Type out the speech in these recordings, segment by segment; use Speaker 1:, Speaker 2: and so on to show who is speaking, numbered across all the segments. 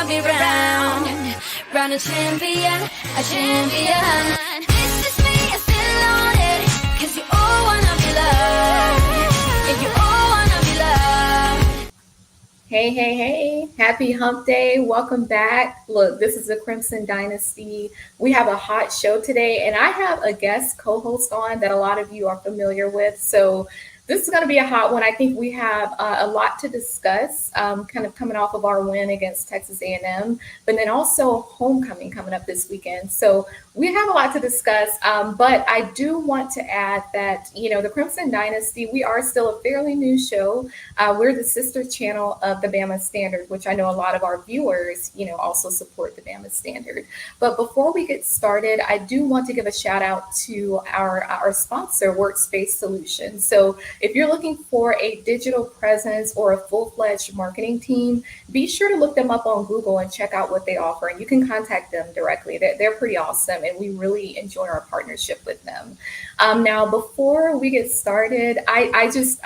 Speaker 1: wanna be round a champion, a champion. This is me, I still on it, 'cause you all wanna be loved, yeah, you all wanna be loved.
Speaker 2: Hey, happy hump day. Welcome back. Look, this is the Crimson Dynasty. We have a hot show today, and I have a guest co-host on that a lot of you are familiar with. So this is going to be a hot one. I think we have a lot to discuss, kind of coming off of our win against Texas A&M, but then also homecoming coming up this weekend. So we have a lot to discuss, but I do want to add that, the Crimson Dynasty, we are still a fairly new show. We're the sister channel of the Bama Standard, which I know a lot of our viewers, also support the Bama Standard. But before we get started, I do want to give a shout out to our sponsor, Workspace Solutions. So if you're looking for a digital presence or a full-fledged marketing team, be sure to look them up on Google and check out what they offer. And you can contact them directly. They're pretty awesome, and we really enjoy our partnership with them. Now, before we get started, I just,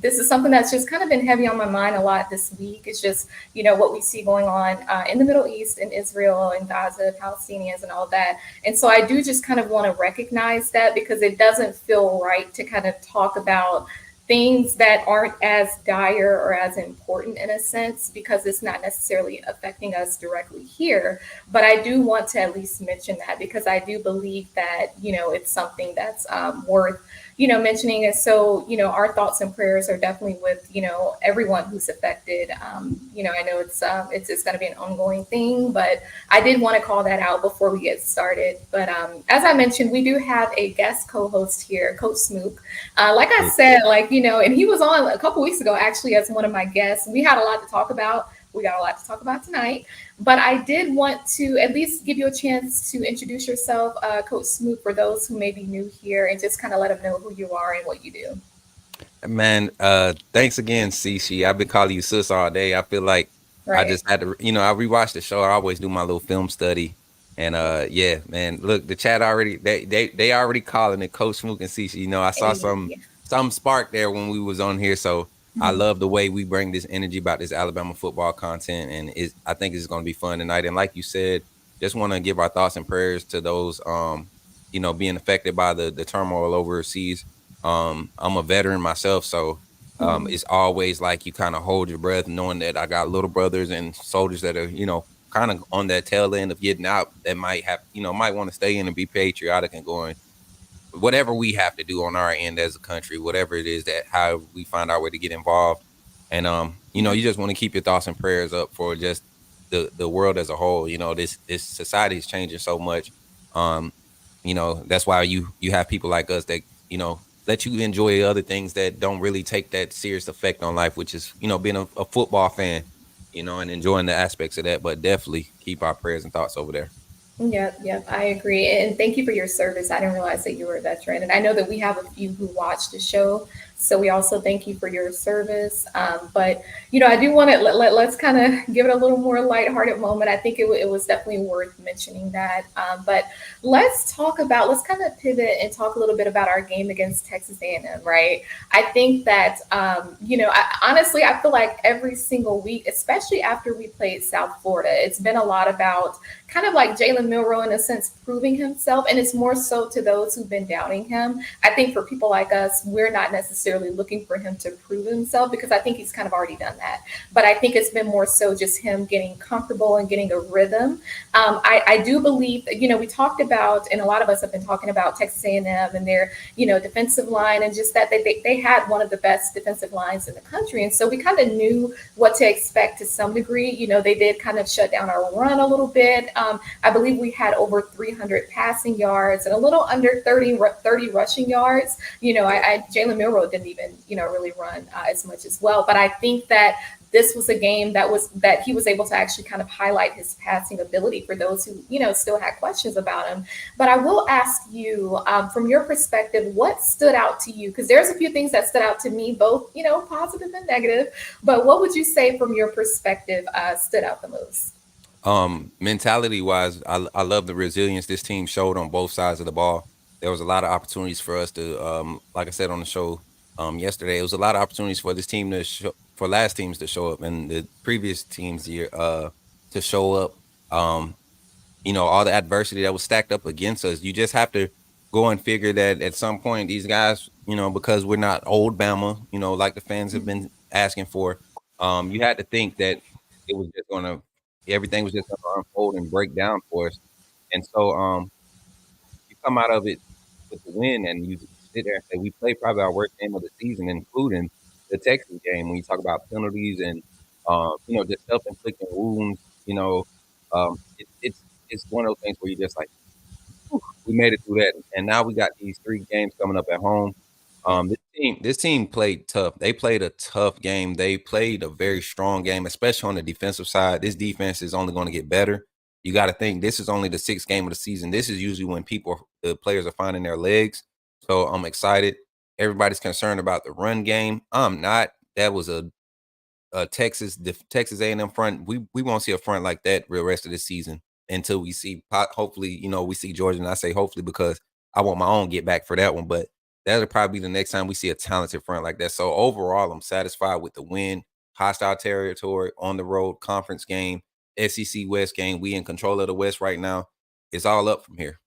Speaker 2: this is something that's just kind of been heavy on my mind a lot this week. It's just, what we see going on in the Middle East, in Israel, and Gaza, Palestinians, and all that. And so I do just kind of want to recognize that, because it doesn't feel right to kind of talk about things that aren't as dire or as important in a sense, because it's not necessarily affecting us directly here. But I do want to at least mention that, because I do believe that, it's something that's worth, mentioning. And so, our thoughts and prayers are definitely with, everyone who's affected. I know it's going to be an ongoing thing, but I did want to call that out before we get started. But as I mentioned, we do have a guest co-host here, Coach Smook. Like I said, and he was on a couple weeks ago, actually, as one of my guests. We had a lot to talk about. We got a lot to talk about tonight. But I did want to at least give you a chance to introduce yourself, Coach Smook, for those who may be new here, and just kind of let them know who you are and what you do.
Speaker 3: Man, thanks again, Cece. I've been calling you sis all day. I feel like I just had to, I rewatched the show. I always do my little film study. And yeah, man, look, the chat already, they already calling it Coach Smook and Cece. I saw some spark there when we was on here. So I love the way we bring this energy about this Alabama football content. And I think it's going to be fun tonight. And like you said, just want to give our thoughts and prayers to those, being affected by the turmoil overseas. I'm a veteran myself, so it's always like you kind of hold your breath, knowing that I got little brothers and soldiers that are, kind of on that tail end of getting out, that might have, might want to stay in and be patriotic and going whatever we have to do on our end as a country, whatever it is that how we find our way to get involved. And you just want to keep your thoughts and prayers up for just the world as a whole. This society is changing so much. That's why you have people like us that let you enjoy other things that don't really take that serious effect on life, which is being a football fan, and enjoying the aspects of that. But definitely keep our prayers and thoughts over there.
Speaker 2: Yep, I agree. And thank you for your service. I didn't realize that you were a veteran. And I know that we have a few who watch the show. So we also thank you for your service. But, I do want to let's kind of give it a little more lighthearted moment. I think it was definitely worth mentioning that. But let's kind of pivot and talk a little bit about our game against Texas A&M, right? I think that, honestly, I feel like every single week, especially after we played South Florida, it's been a lot about kind of like Jalen Milroe, in a sense, proving himself. And it's more so to those who've been doubting him. I think for people like us, we're not necessarily looking for him to prove himself, because I think he's kind of already done that. But I think it's been more so just him getting comfortable and getting a rhythm. I do believe, we talked about, and a lot of us have been talking about Texas A&M and their, defensive line, and just that they had one of the best defensive lines in the country. And so we kind of knew what to expect to some degree. They did kind of shut down our run a little bit. I believe we had over 300 passing yards and a little under 30 rushing yards. Jalen Milroe didn't even, really run as much as well. But I think that this was a game that he was able to actually kind of highlight his passing ability for those who, still had questions about him. But I will ask you, from your perspective, what stood out to you? Because there's a few things that stood out to me, both, positive and negative. But what would you say from your perspective stood out the most?
Speaker 3: Mentality wise, I love the resilience this team showed on both sides of the ball. There was a lot of opportunities for us to, like I said on the show yesterday, it was a lot of opportunities for this team for last teams to show up, and the previous teams year to show up. Um, all the adversity that was stacked up against us. You just have to go and figure that at some point these guys, because we're not old Bama, like the fans have been asking for. You had to think that it was just gonna everything was just gonna unfold and break down for us. And so you come out of it with the win and you sit there and say we played probably our worst game of the season, including the Texas game when you talk about penalties and just self inflicting wounds, it's one of those things where you just like we made it through that, and now we got these 3 games coming up at home. This team played tough. They played a tough game. They played a very strong game, especially on the defensive side. This defense is only gonna get better. You gotta think this is only the 6th game of the season. This is usually when the players are finding their legs. So I'm excited. Everybody's concerned about the run game. I'm not. That was a Texas A&M front. We won't see a front like that real rest of the season until we see hopefully we see Georgia, and I say hopefully because I want my own get back for that one. But that'll probably be the next time we see a talented front like that. So overall, I'm satisfied with the win. Hostile territory on the road, conference game, SEC West game. We in control of the West right now. It's all up from here.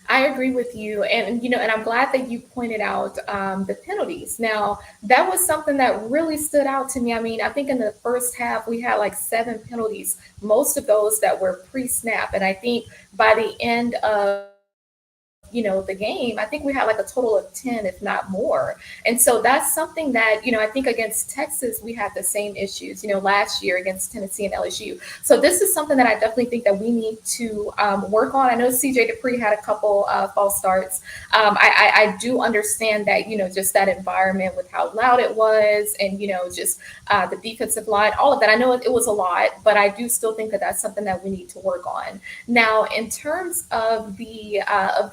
Speaker 2: I agree with you, and I'm glad that you pointed out the penalties. Now, that was something that really stood out to me. I mean, I think in the first half we had like 7 penalties, most of those that were pre-snap, and I think by the end of the game, I think we had like a total of 10, if not more. And so that's something that, I think against Texas, we had the same issues, last year against Tennessee and LSU. So this is something that I definitely think that we need to work on. I know CJ Dupree had a couple false starts. I do understand that, just that environment with how loud it was and, just the defensive line, all of that. I know it was a lot, but I do still think that that's something that we need to work on. Now, in terms of the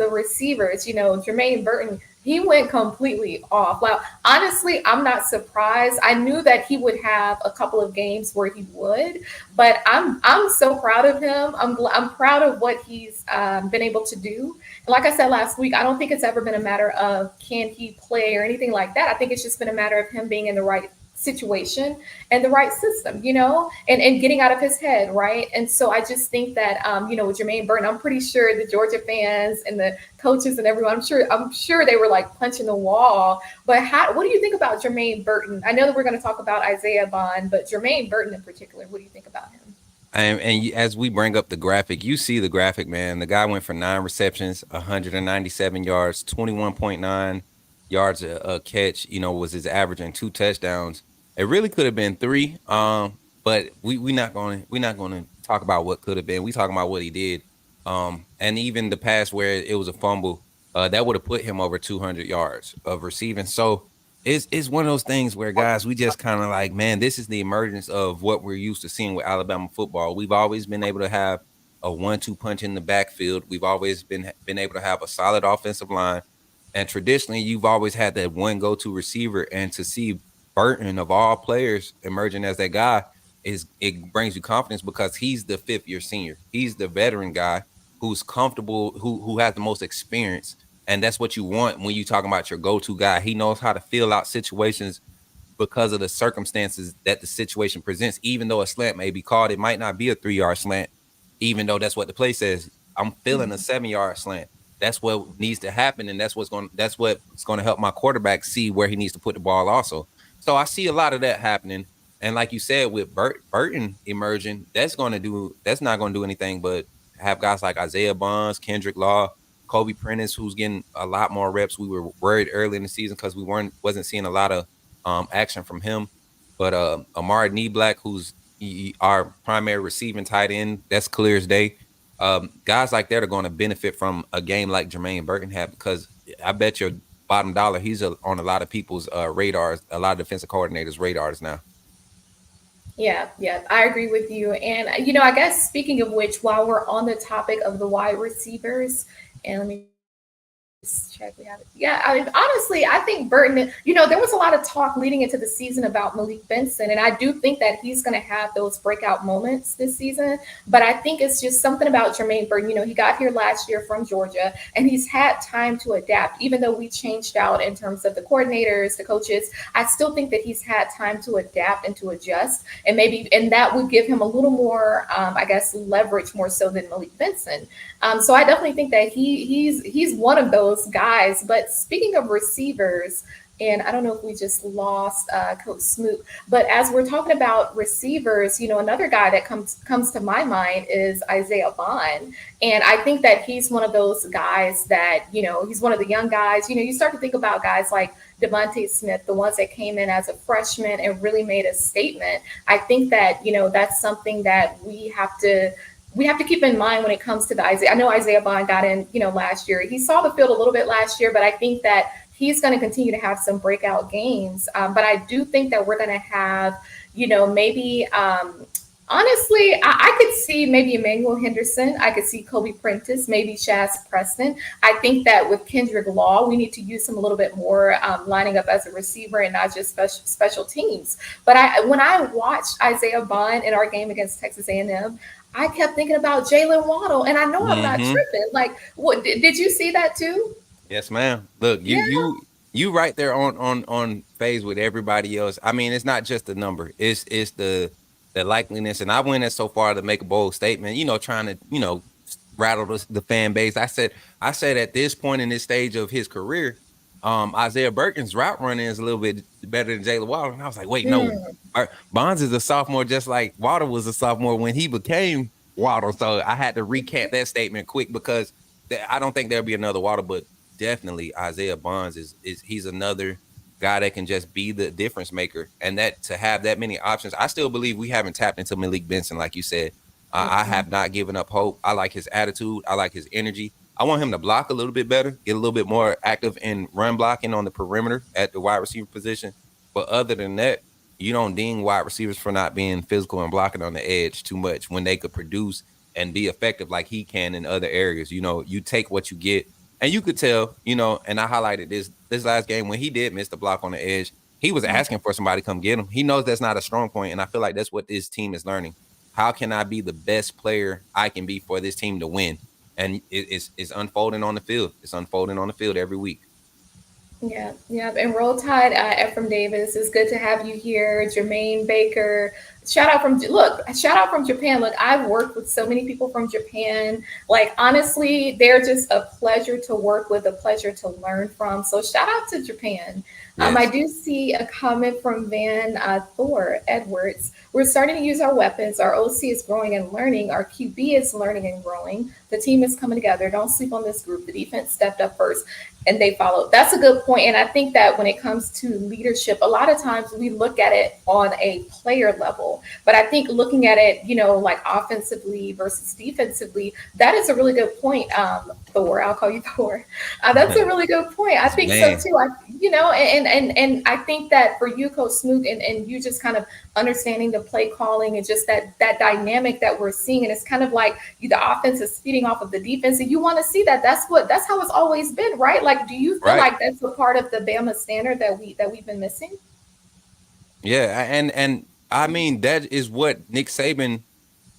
Speaker 2: receivers, Jermaine Burton, he went completely off. Well, honestly, I'm not surprised. I knew that he would have a couple of games where he would, but I'm so proud of him. I'm proud of what he's been able to do. And like I said last week, I don't think it's ever been a matter of can he play or anything like that. I think it's just been a matter of him being in the right situation and the right system, and getting out of his head, right? And so I just think that with Jermaine Burton, I'm pretty sure the Georgia fans and the coaches and everyone, I'm sure they were like punching the wall. But what do you think about Jermaine Burton? I know that we're going to talk about Isaiah Bond, but Jermaine Burton in particular, what do you think about him?
Speaker 3: As we bring up the graphic, you see the graphic, man. The guy went for 9 receptions, 197 yards, 21.9 yards a catch. Was his average, and 2 touchdowns. It really could have been 3. But we're not going to talk about what could have been. We talking about what he did. And even the pass where it was a fumble, that would have put him over 200 yards of receiving. So it's one of those things where guys, we just kind of like, man, this is the emergence of what we're used to seeing with Alabama football. We've always been able to have a 1-2 punch in the backfield. We've always been able to have a solid offensive line, and traditionally, you've always had that one go-to receiver. And to see Burton of all players emerging as that guy it brings you confidence because he's the 5th-year senior. He's the veteran guy who's comfortable, who has the most experience. And that's what you want when you talking about your go-to guy. He knows how to fill out situations because of the circumstances that the situation presents. Even though a slant may be called, it might not be a 3-yard slant, even though that's what the play says. I'm feeling a 7-yard slant. That's what needs to happen, and that's what's going to help my quarterback see where he needs to put the ball also. So I see a lot of that happening. And like you said, with Burton emerging, that's not going to do anything but have guys like Isaiah Bonds, Kendrick Law, Kobe Prentice, who's getting a lot more reps. We were worried early in the season because we wasn't seeing a lot of action from him. But Amari Knee-Black, who's our primary receiving tight end, that's clear as day. Guys like that are going to benefit from a game like Jermaine Burton had, because I bet your bottom dollar he's on a lot of people's radars, a lot of defensive coordinators' radars now.
Speaker 2: Yeah, I agree with you. And, I guess speaking of which, while we're on the topic of the wide receivers, and let me Check, we have it. Yeah, I mean, honestly, I think Burton, there was a lot of talk leading into the season about Malik Benson, and I do think that he's going to have those breakout moments this season. But I think it's just something about Jermaine Burton. He got here last year from Georgia, and he's had time to adapt. Even though we changed out in terms of the coordinators, the coaches, I still think that he's had time to adapt and to adjust, and that would give him a little more, I guess, leverage more so than Malik Benson. So I definitely think that he's one of those guys. But speaking of receivers, and I don't know if we just lost Coach Smoot, but as we're talking about receivers, another guy that comes to my mind is Isaiah Bond, and I think that he's one of those guys that he's one of the young guys. You start to think about guys like Devontae Smith, the ones that came in as a freshman and really made a statement. I think that that's something that we have to keep in mind when it comes to the Isaiah. I know Isaiah Bond got in, last year. He saw the field a little bit last year, but I think that he's going to continue to have some breakout games. But I do think that we're going to have, maybe, honestly, I could see maybe Emmanuel Henderson. I could see Kobe Prentice, maybe Shaz Preston. I think that with Kendrick Law, we need to use him a little bit more, lining up as a receiver and not just special teams. But when I watched Isaiah Bond in our game against Texas A&M, I kept thinking about Jalen Waddle, and I know I'm not tripping. Like, what did you see that too?
Speaker 3: Yes, ma'am. Look, you right there on phase with everybody else. I mean, it's not just the number; it's the likeliness. And I went as so far to make a bold statement. Trying to rattle the fan base. I said at this point in this stage of his career, Isaiah Burton's route running is a little bit better than Jalen Waddle. And I was like, wait, no. Bonds is a sophomore just like Waddle was a sophomore when he became Waddle. So I had to recap that statement quick because I don't think there'll be another Waddle, but definitely Isaiah Bonds is he's another guy that can just be the difference maker. And that to have that many options, I still believe we haven't tapped into Malik Benson, like you said. I have not given up hope. I like his attitude. I like his energy. I want him to block a little bit better, get a little bit more active in run blocking on the perimeter at the wide receiver position. But other than that, you don't ding wide receivers for not being physical and blocking on the edge too much when they could produce and be effective like he can in other areas. You take what you get. And you could tell, and I highlighted this last game when he did miss the block on the edge, he was asking for somebody to come get him. He knows that's not a strong point, and I feel like that's what this team is learning. How can I be the best player I can be for this team to win? And it's unfolding on the field. It's unfolding on the field every week.
Speaker 2: Yeah, yeah. And Roll Tide, Ephraim Davis, it's good to have you here. Jermaine Baker, shout out from Japan. Look, I've worked with so many people from Japan. Like, honestly, they're just a pleasure to work with, a pleasure to learn from. So shout out to Japan. Yes. I do see a comment from Van Thor Edwards. We're starting to use our weapons. Our OC is growing and learning. Our QB is learning and growing. The team is coming together. Don't sleep on this group. The defense stepped up first and they followed. That's a good point. And I think that when it comes to leadership, a lot of times we look at it on a player level. But I think looking at it, like offensively versus defensively, that is a really good point. Thor, I'll call you Thor. That's a really good point. I think so too. And I think that for you, Coach Smoot, and you just kind of understanding the play calling and just that dynamic that we're seeing, and it's kind of like the offense is feeding off of the defense, and you want to see that. That's how it's always been, right? Like, do you feel like that's a part of the Bama standard that we've been missing?
Speaker 3: Yeah, and I mean that is what Nick Saban,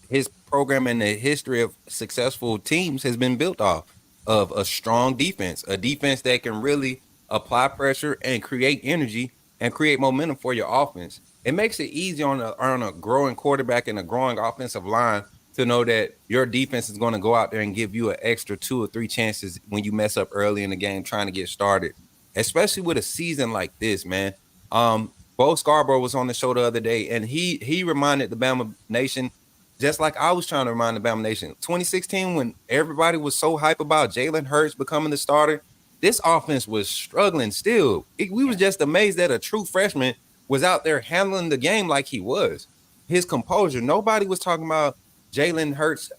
Speaker 3: his program and the history of successful teams has been built off of a strong defense, a defense that can really apply pressure and create energy and create momentum for your offense. It makes it easy on a growing quarterback and a growing offensive line to know that your defense is going to go out there and give you an extra 2 or 3 chances when you mess up early in the game trying to get started, especially with a season like this, man. Bo Scarborough was on the show the other day, and he reminded the Bama Nation, just like I was trying to remind the Bama Nation, 2016, when everybody was so hype about Jalen Hurts becoming the starter, this offense was struggling still. We was just amazed that a true freshman was out there handling the game like he was. His composure. Nobody was talking about Jalen Hurts'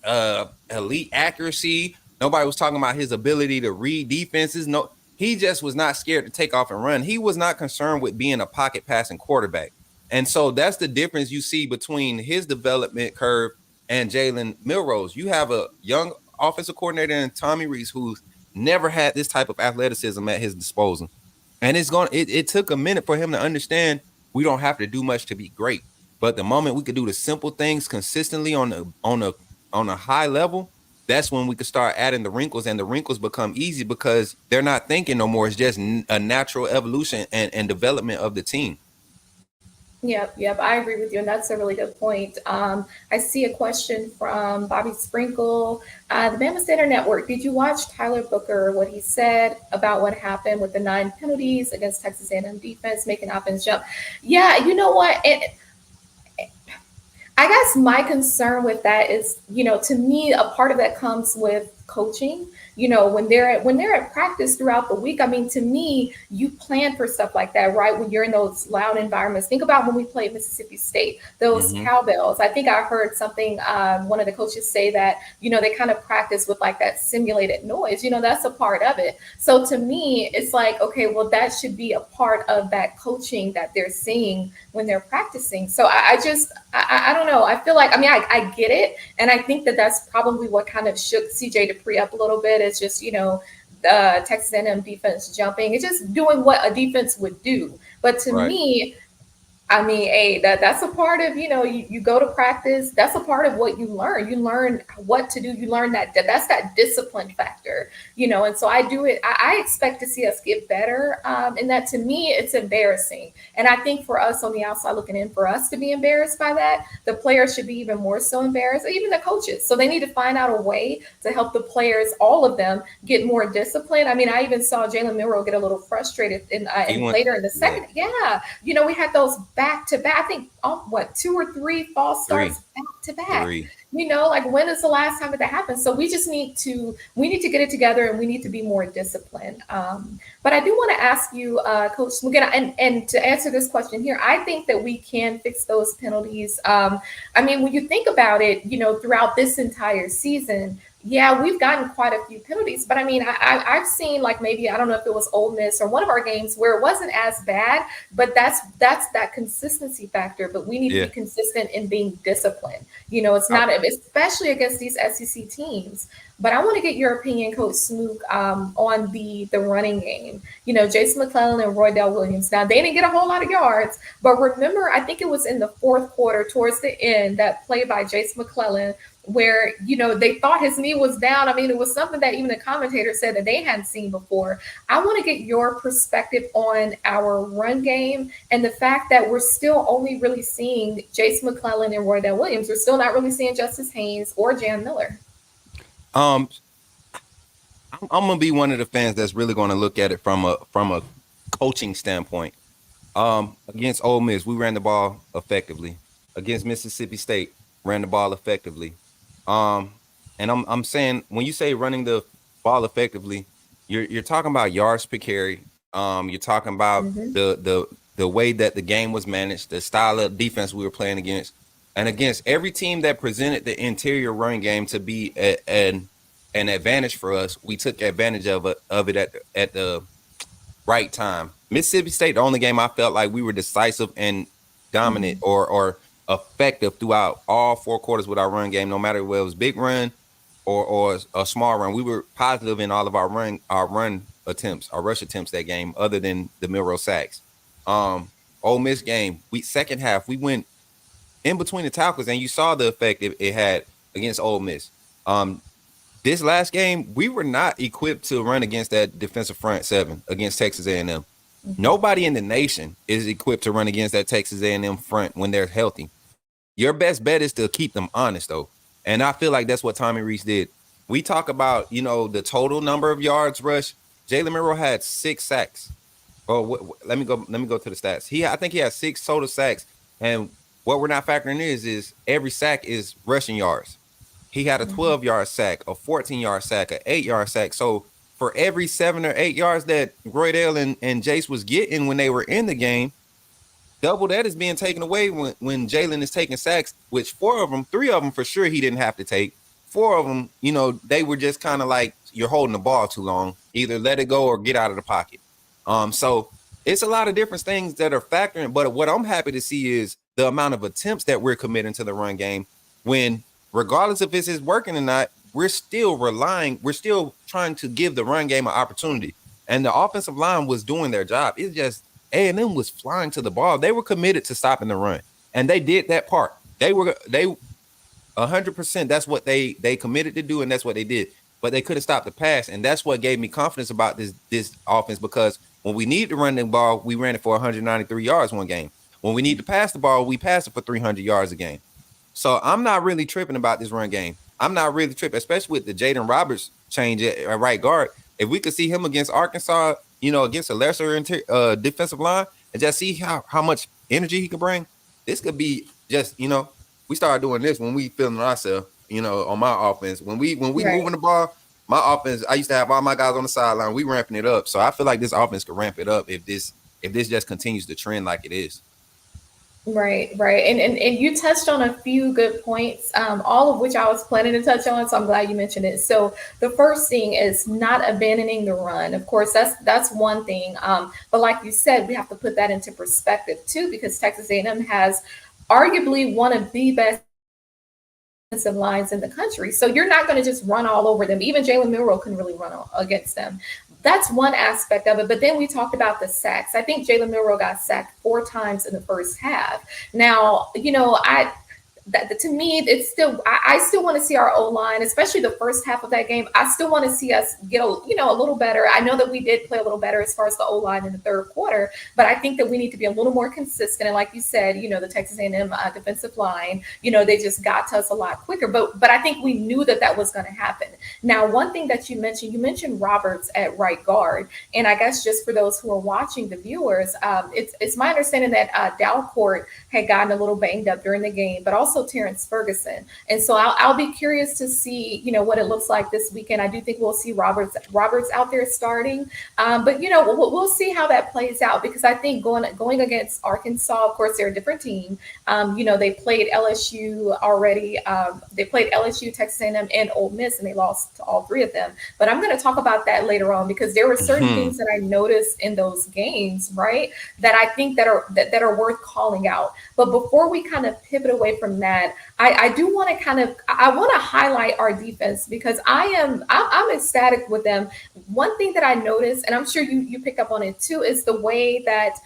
Speaker 3: elite accuracy. Nobody was talking about his ability to read defenses. No, he just was not scared to take off and run. He was not concerned with being a pocket passing quarterback. And so that's the difference you see between his development curve and Jalen Milroe. You have a young offensive coordinator in Tommy Rees who's never had this type of athleticism at his disposal. And it took a minute for him to understand we don't have to do much to be great. But the moment we could do the simple things consistently on a high level, that's when we could start adding the wrinkles, and the wrinkles become easy because they're not thinking no more. It's just a natural evolution and development of the team.
Speaker 2: Yep, I agree with you, and that's a really good point. I see a question from Bobby Sprinkle. The Bama Center Network, did you watch Tyler Booker, what he said about what happened with the 9 penalties against Texas A&M defense, making offense jump? Yeah, you know what? I guess my concern with that is, to me, a part of that comes with coaching. When they're at practice throughout the week, I mean, to me, you plan for stuff like that, right? When you're in those loud environments. Think about when we played Mississippi State, those cowbells. I think I heard something, one of the coaches say that, they kind of practice with like that simulated noise. That's a part of it. So to me, it's like, okay, well, that should be a part of that coaching that they're seeing when they're practicing. So I don't know. I feel like, I get it. And I think that that's probably what kind of shook CJ Dupree up a little bit. It's just, the Texas A&M defense jumping. It's just doing what a defense would do. But to me, hey, that's a part of, you go to practice. That's a part of what you learn. You learn what to do. You learn that's that discipline factor, and so I do it. I expect to see us get better. And that, to me, it's embarrassing. And I think for us on the outside looking in, for us to be embarrassed by that, the players should be even more so embarrassed, even the coaches. So they need to find out a way to help the players, all of them, get more disciplined. I even saw Jalen Milroe get a little frustrated later in the second. Yeah. We had those back to back. I think 2 or 3 false starts back to back. When is the last time that happened? So we need to get it together, and we need to be more disciplined. But I do want to ask you, Coach Smugana, and to answer this question here, I think that we can fix those penalties. When you think about it, throughout this entire season, yeah, we've gotten quite a few penalties, but I've seen, like, maybe, I don't know if it was Ole Miss or one of our games where it wasn't as bad, but that's that consistency factor. But we need to be consistent in being disciplined. It's not, especially against these SEC teams. But I want to get your opinion, Coach Smook, on the running game. Jason McClellan and Roydell Williams. Now, they didn't get a whole lot of yards, but remember, I think it was in the 4th quarter towards the end, that play by Jason McClellan where, they thought his knee was down. It was something that even the commentator said that they hadn't seen before. I want to get your perspective on our run game and the fact that we're still only really seeing Jason McClellan and Roydell Williams. We're still not really seeing Justice Haynes or Jan Miller.
Speaker 3: I'm gonna be one of the fans that's really going to look at it from a coaching standpoint. Against Ole Miss, we ran the ball effectively. Against Mississippi State, ran the ball effectively. And I'm saying, when you say running the ball effectively, you're talking about yards per carry. You're talking about the way that the game was managed, the style of defense we were playing against. And against every team that presented the interior running game to be an advantage for us, we took advantage of it at the right time. Mississippi State, the only game I felt like we were decisive and dominant or effective throughout all 4 quarters with our run game, no matter whether it was big run or a small run. We were positive in all of our run attempts, our rush attempts that game, other than the Milroe sacks. Ole Miss game, second half, we went in between the tackles, and you saw the effect it had against Ole Miss. This last game, we were not equipped to run against that defensive front 7 against Texas A&M. Nobody in the nation is equipped to run against that Texas A&M front when they're healthy. Your best bet is to keep them honest, though. And I feel like that's what Tommy Rees did. We talk about, the total number of yards rushed. Jalen Milroe had 6 sacks. Let me go to the stats. I think he had 6 total sacks. And what we're not factoring in is every sack is rushing yards. He had a 12-yard sack, a 14-yard sack, an 8-yard sack. So for every 7 or 8 yards that Roydell and Jace was getting when they were in the game, double that is being taken away when Jalen is taking sacks, which 3 of them for sure he didn't have to take. 4 of them, they were just kind of like, you're holding the ball too long. Either let it go or get out of the pocket. So it's a lot of different things that are factoring. But what I'm happy to see is the amount of attempts that we're committing to the run game when, regardless if this is working or not, we're still trying to give the run game an opportunity. And the offensive line was doing their job. It's just A&M was flying to the ball. They were committed to stopping the run. And they did that part. They 100%. That's what they committed to do, and that's what they did. But they couldn't stop the pass, and that's what gave me confidence about this offense, because when we need to run the ball, we ran it for 193 yards one game. When we need to pass the ball, we pass it for 300 yards a game. So I'm not really tripping about this run game. I'm not really tripping, especially with the Jaden Roberts change at right guard. If we could see him against Arkansas, against a lesser defensive line, and just see how much energy he can bring, this could be just, we started doing this when we feeling ourselves, on my offense. When we moving the ball, my offense, I used to have all my guys on the sideline. We ramping it up. So I feel like this offense could ramp it up if this just continues to trend like it is.
Speaker 2: Right. And you touched on a few good points, all of which I was planning to touch on. So I'm glad you mentioned it. So the first thing is not abandoning the run. Of course, that's one thing. But like you said, we have to put that into perspective too, because Texas A&M has arguably one of the best defensive lines in the country. So you're not going to just run all over them. Even Jalen Milroe couldn't really run against them. That's one aspect of it. But then we talked about the sacks. I think Jalen Milroe got sacked 4 times in the first half. Now, that to me, it's still, I still want to see our O-line, especially the first half of that game. I still want to see us get a little better. I know that we did play a little better as far as the O-line in the third quarter, but I think that we need to be a little more consistent. And like you said, the Texas A&M defensive line, they just got to us a lot quicker. But I think we knew that was going to happen. Now, one thing that you mentioned Roberts at right guard, and I guess just for those who are watching, the viewers, it's my understanding that Dalcourt had gotten a little banged up during the game, but also Terrence Ferguson. And so I'll be curious to see, what it looks like this weekend. I do think we'll see Roberts out there starting. But, we'll see how that plays out, because I think going against Arkansas, of course, they're a different team. They played LSU already. They played LSU, Texas A&M, and Ole Miss, and they lost to all 3 of them. But I'm going to talk about that later on, because there were certain things that I noticed in those games, right, that I think that are worth calling out. But before we kind of pivot away from that, I do want to highlight our defense, because I'm ecstatic with them. One thing that I noticed, and I'm sure you picked up on it too, is the way that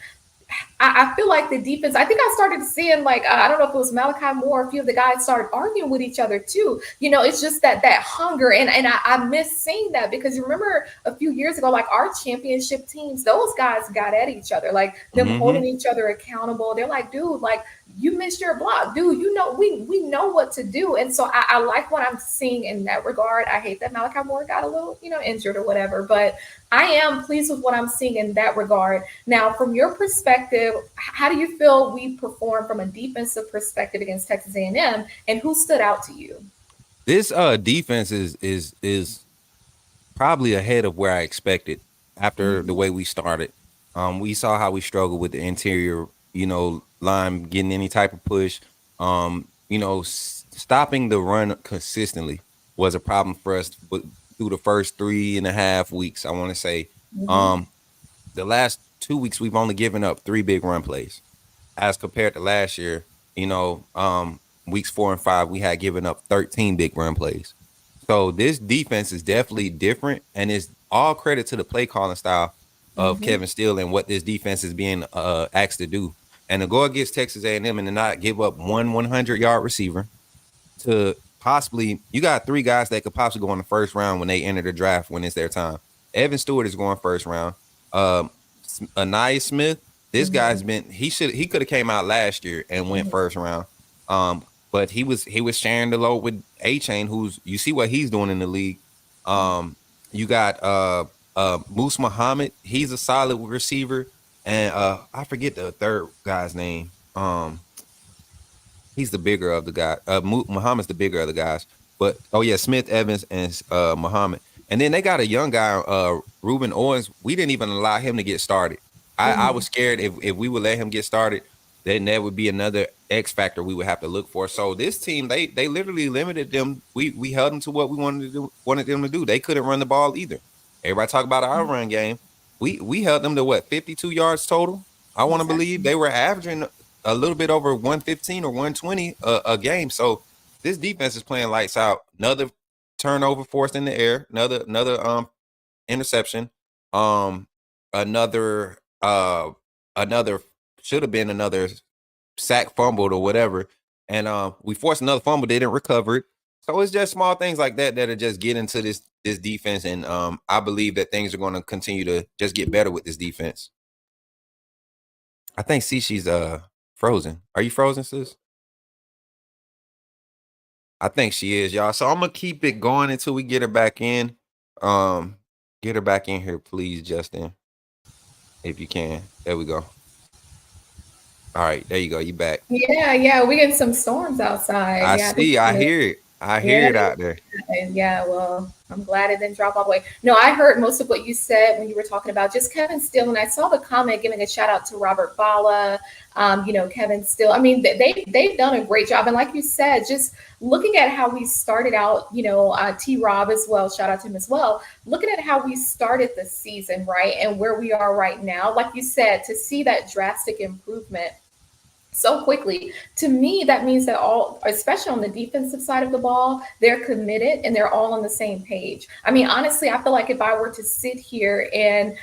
Speaker 2: I feel like the defense, I think I started seeing, like, I don't know if it was Malachi Moore, a few of the guys started arguing with each other too. It's just that hunger. And I miss seeing that, because you remember a few years ago, like our championship teams, those guys got at each other, like them holding each other accountable. They're like, dude, like, you missed your block, dude. We know what to do. And so I like what I'm seeing in that regard. I hate that Malachi Moore got a little, injured or whatever, but I am pleased with what I'm seeing in that regard. Now, from your perspective, how do you feel we perform from a defensive perspective against Texas A&M, and who stood out to you?
Speaker 3: This defense is probably ahead of where I expected after the way we started. We saw how we struggled with the interior, line getting any type of push. Stopping the run consistently was a problem for us through the first 3.5 weeks, I want to say. The last 2 weeks, we've only given up 3 big run plays, as compared to last year. Weeks 4 and 5, we had given up 13 big run plays. So this defense is definitely different, and it's all credit to the play calling style of Kevin Steele and what this defense is being asked to do. And to go against Texas A&M and to not give up one 100-yard receiver, to possibly, you got 3 guys that could possibly go in the first round when they enter the draft when it's their time. Evan Stewart is going first round. Anaya Smith, this guy's been, he could have came out last year and went first round. But he was sharing the load with A-Chain, who's, you see what he's doing in the league. You got Moose Muhammad, he's a solid receiver. And I forget the third guy's name. He's the bigger of the guy. Muhammad's the bigger of the guys. But Smith, Evans, and Muhammad. And then they got a young guy, Ruben Owens. We didn't even allow him to get started. I was scared if we would let him get started, then there would be another X factor we would have to look for. So this team, they literally limited them. We held them to what we wanted them to do. They couldn't run the ball either. Everybody talk about our run game. We held them to 52 yards total. I want to believe they were averaging a little bit over 115 or 120 a game. So this defense is playing lights out. Another turnover forced in the air, another interception, um another another should have been another sack fumbled or whatever, and we forced another fumble, they didn't recover it. So it's just small things like that that are just get into this defense, and I believe that things are going to continue to just get better with this defense. I think she's frozen. Are you frozen, sis? I think she is, y'all. So I'm gonna keep it going until we get her back in. Get her back in here, please, Justin. If you can. There we go. All right, there you go. You back.
Speaker 2: Yeah, we getting some storms outside.
Speaker 3: I see. I hear it. I hear it out there.
Speaker 2: Yeah, well, I'm glad it didn't drop all the way. No, I heard most of what you said when you were talking about just Kevin Steele, and I saw the comment giving a shout out to Robert Bala, Kevin Steele. I mean, they've done a great job, and like you said, just looking at how we started out, T. Rob as well, shout out to him as well. Looking at how we started the season, right, and where we are right now, like you said, to see that drastic improvement so quickly, to me, that means that all, especially on the defensive side of the ball, they're committed and they're all on the same page. I mean, honestly, I feel like if I were to sit here and,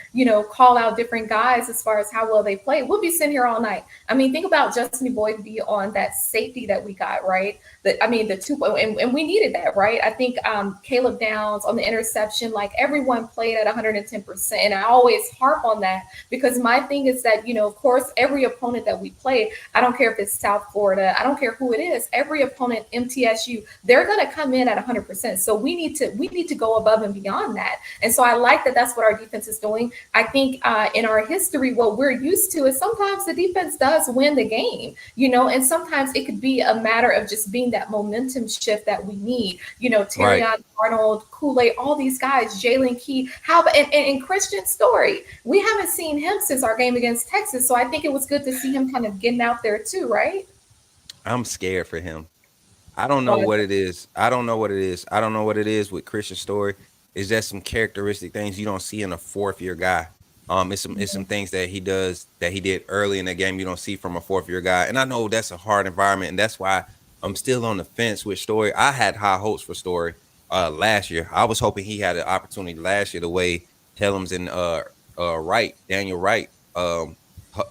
Speaker 2: call out different guys as far as how well they play, we'll be sitting here all night. I mean, think about Justin Boyd be on that safety that we got, right? The two, and we needed that, right? I think Caleb Downs on the interception, like everyone played at 110%. And I always harp on that because my thing is that, of course, every opponent that we play, I don't care if it's South Florida, I don't care who it is, every opponent, MTSU, they're going to come in at 100%. So we need to go above and beyond that. And so I like that that's what our defense is doing. I think in our history, what we're used to is sometimes the defense does win the game, and sometimes it could be a matter of just being that momentum shift that we need. Terry
Speaker 3: Right.
Speaker 2: Arnold, Kool-Aid, all these guys, Jalen Key, and Christian Story. We haven't seen him since our game against Texas. So I think it was good to see him kind of getting out there too, right?
Speaker 3: I'm scared for him. I don't know what it is. I don't know what it is with Christian Story. It's just some characteristic things you don't see in a fourth year guy. It's some things that he does that he did early in the game you don't see from a fourth year guy. And I know that's a hard environment, and that's why I'm still on the fence with Story. I had high hopes for Story last year. I was hoping he had an opportunity last year the way Helms and Daniel Wright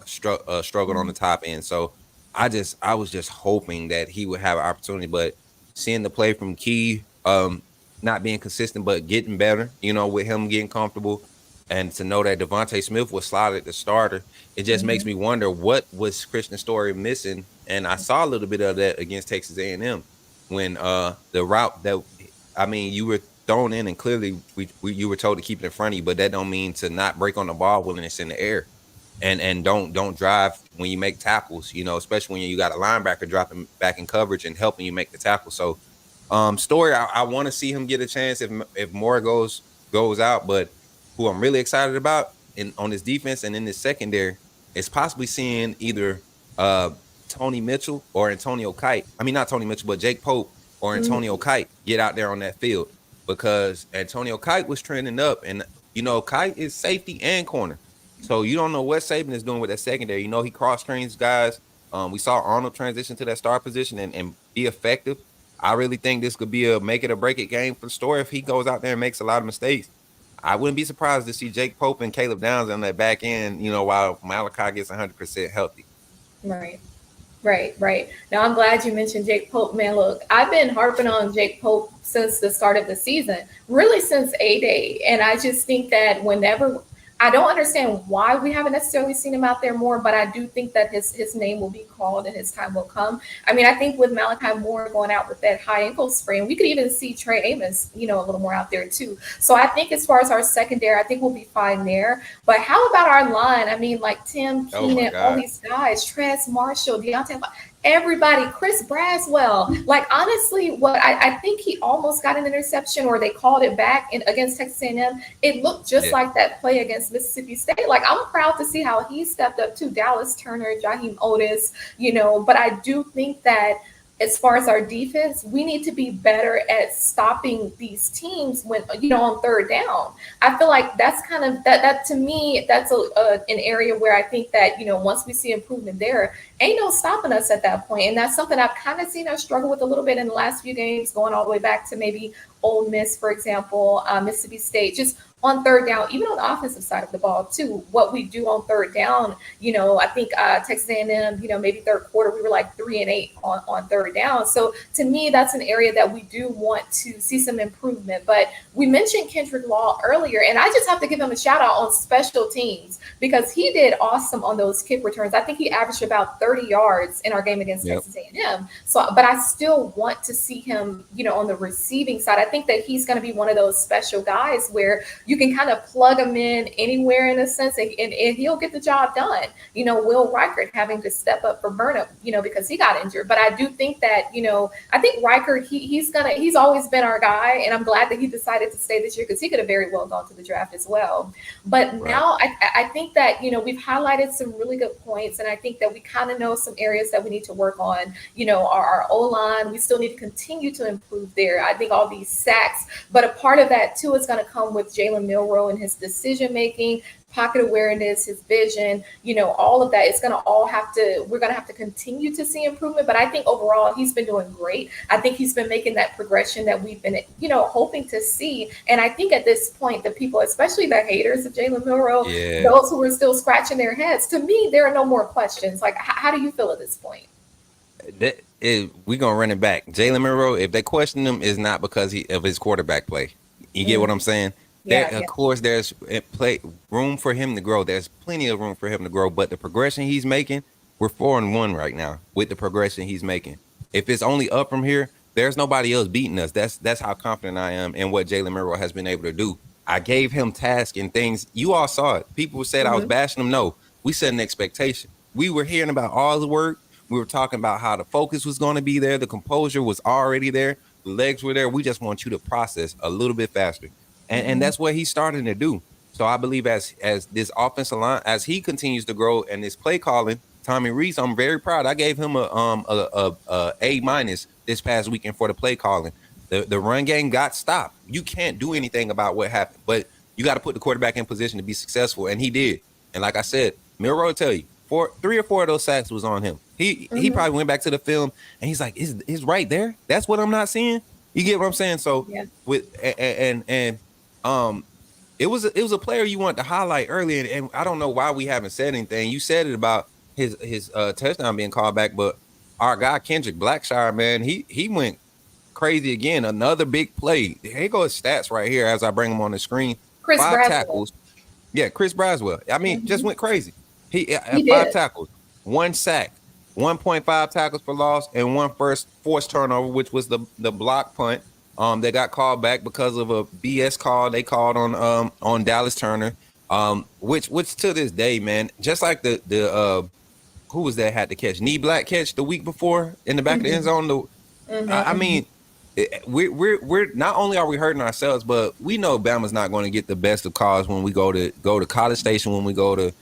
Speaker 3: struggled on the top end. So I was just hoping that he would have an opportunity, but seeing the play from Key, not being consistent but getting better, with him getting comfortable, and to know that Devontae Smith was slotted the starter, it just makes me wonder what was Christian Story missing. And I saw a little bit of that against Texas A&M when the route that, you were thrown in, and clearly you were told to keep it in front of you, but that don't mean to not break on the ball when it's in the air. And don't drive when you make tackles, especially when you got a linebacker dropping back in coverage and helping you make the tackle. So Story, I want to see him get a chance if Moore goes out, but who I'm really excited about on this defense and in this secondary is possibly seeing either Tony Mitchell or Antonio Kite. I mean, not Tony Mitchell, but Jake Pope or Antonio Kite get out there on that field, because Antonio Kite was trending up, and Kite is safety and corner. So you don't know what Saban is doing with that secondary. He cross-trains guys. We saw Arnold transition to that star position and be effective. I really think this could be a make it or break it game for Story if he goes out there and makes a lot of mistakes. I wouldn't be surprised to see Jake Pope and Caleb Downs on that back end, while Malachi gets 100% healthy.
Speaker 2: Right. Now, I'm glad you mentioned Jake Pope, man. Look, I've been harping on Jake Pope since the start of the season, really since A-Day. And I just think that whenever – I don't understand why we haven't necessarily seen him out there more, but I do think that his name will be called and his time will come. I mean, I think with Malachi Moore going out with that high ankle sprain, we could even see Trey Amos, a little more out there too. So I think as far as our secondary, I think we'll be fine there. But how about our line? I mean, like Tim Keenan, all these guys, Trez Marshall, Deontay, everybody, Chris Braswell. Like, honestly, what I think he almost got an interception, or they called it back against Texas A&M. It looked just like that play against Mississippi State. Like, I'm proud to see how he stepped up to Dallas Turner, Jaheim Otis, but I do think that as far as our defense, we need to be better at stopping these teams when, on third down. I feel like that's kind of that to me, that's an area where I think that, once we see improvement there, ain't no stopping us at that point. And that's something I've kind of seen us struggle with a little bit in the last few games, going all the way back to maybe Ole Miss, for example, Mississippi State, just on third down, even on the offensive side of the ball too, what we do on third down. I think Texas A&M, maybe third quarter, we were like 3-8 on third down. So to me, that's an area that we do want to see some improvement. But we mentioned Kendrick Law earlier, and I just have to give him a shout out on special teams because he did awesome on those kick returns. I think he averaged about 30 yards in our game against Texas A&M. So, but I still want to see him, on the receiving side. I think that he's going to be one of those special guys where you can kind of plug him in anywhere in a sense, and he'll get the job done. Will Reichert having to step up for Burton, because he got injured. But I do think that, I think Reichert, he's always been our guy, and I'm glad that he decided to stay this year because he could have very well gone to the draft as well. But now I think that, we've highlighted some really good points, and I think that we kind of know some areas that we need to work on. Our O-line, we still need to continue to improve there. I think all these sacks, but a part of that too is going to come with Jalen Milroe and his decision making, pocket awareness, his vision, all of that. We're going to have to continue to see improvement. But I think overall, he's been doing great. I think he's been making that progression that we've been, hoping to see. And I think at this point, the people, especially the haters of Jalen Milroe, those who are still scratching their heads, to me, there are no more questions. Like, how do you feel at this point?
Speaker 3: We're going to run it back. Jalen Milroe, if they question him, is not because of his quarterback play. You get what I'm saying? Of course, there's room for him to grow. There's plenty of room for him to grow. But the progression he's making, we're 4-1 right now with the progression he's making. If it's only up from here, there's nobody else beating us. That's how confident I am in what Jalen Milroe has been able to do. I gave him tasks and things. You all saw it. People said I was bashing him. No, we set an expectation. We were hearing about all the work. We were talking about how the focus was going to be there. The composure was already there. The legs were there. We just want you to process a little bit faster. And that's what he's starting to do. So I believe as this offensive line, as he continues to grow and this play calling, Tommy Rees, I'm very proud. I gave him a A- this past weekend for the play calling. The run game got stopped. You can't do anything about what happened, but you got to put the quarterback in position to be successful, and he did. And like I said, Milroe will tell you, 3 or 4 of those sacks was on him. He probably went back to the film and he's like, "Is right there? That's what I'm not seeing." You get what I'm saying? So it was a player you wanted to highlight earlier, and I don't know why we haven't said anything. You said it about his touchdown being called back, but our guy Kendrick Blackshire, man, he went crazy again. Another big play. Here goes stats right here as I bring him on the screen. 5 tackles. Yeah, Chris Braswell. I mean, just went crazy. He had 5 tackles, 1 sack, 1.5 tackles for loss, and 1 forced turnover, which was the block punt. They got called back because of a BS call they called on Dallas Turner. Which to this day, man, just like the who was that had to catch knee black catch the week before in the back of the end zone. I mean, we're not only are we hurting ourselves, but we know Bama's not going to get the best of calls when we go to College Station, when we go to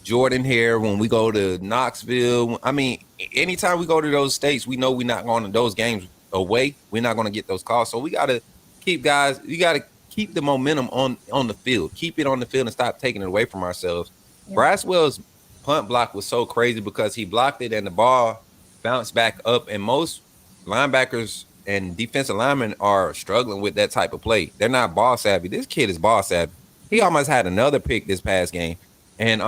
Speaker 3: Jordan Hare, when we go to Knoxville. I mean, anytime we go to those states, we know we're not going to those games away. We're not going to get those calls. So we got to keep guys. You got to keep the momentum on the field. Keep it on the field and stop taking it away from ourselves. Yeah. Braswell's punt block was so crazy because he blocked it and the ball bounced back up. And most linebackers and defensive linemen are struggling with that type of play. They're not ball savvy. This kid is ball savvy. He almost had another pick this past game. And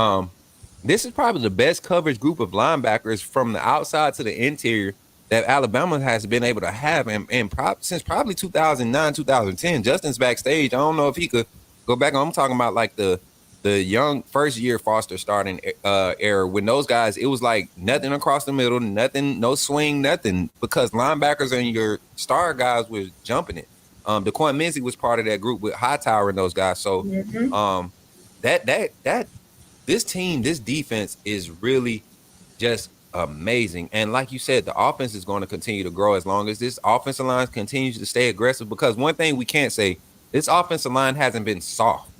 Speaker 3: this is probably the best coverage group of linebackers from the outside to the interior that Alabama has been able to have. And since probably 2009, 2010, Justin's backstage. I don't know if he could go back. I'm talking about like the young first year Foster starting era. When those guys, it was like nothing across the middle, nothing, no swing, nothing, because linebackers and your star guys was jumping it. DeQuan Mincy was part of that group with Hightower and those guys. So that this team, this defense is really just amazing. And like you said, the offense is going to continue to grow as long as this offensive line continues to stay aggressive, because one thing we can't say, this offensive line hasn't been soft.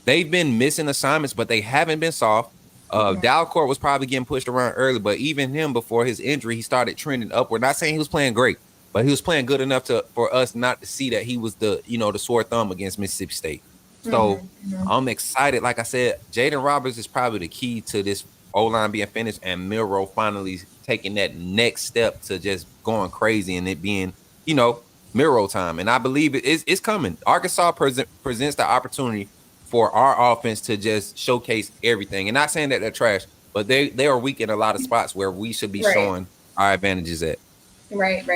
Speaker 3: They've been missing assignments, but they haven't been soft. Dalcourt was probably getting pushed around early, but even him before his injury, he started trending upward. Not saying he was playing great, but he was playing good enough for us not to see that he was the sore thumb against Mississippi State. So I'm excited. Like I said, Jaden Roberts is probably the key to this O-line being finished and Milroe finally taking that next step to just going crazy and it being, Milroe time. And I believe it's coming. Arkansas presents the opportunity for our offense to just showcase everything. And not saying that they're trash, but they are weak in a lot of spots where we should be showing our advantages at.
Speaker 2: Right.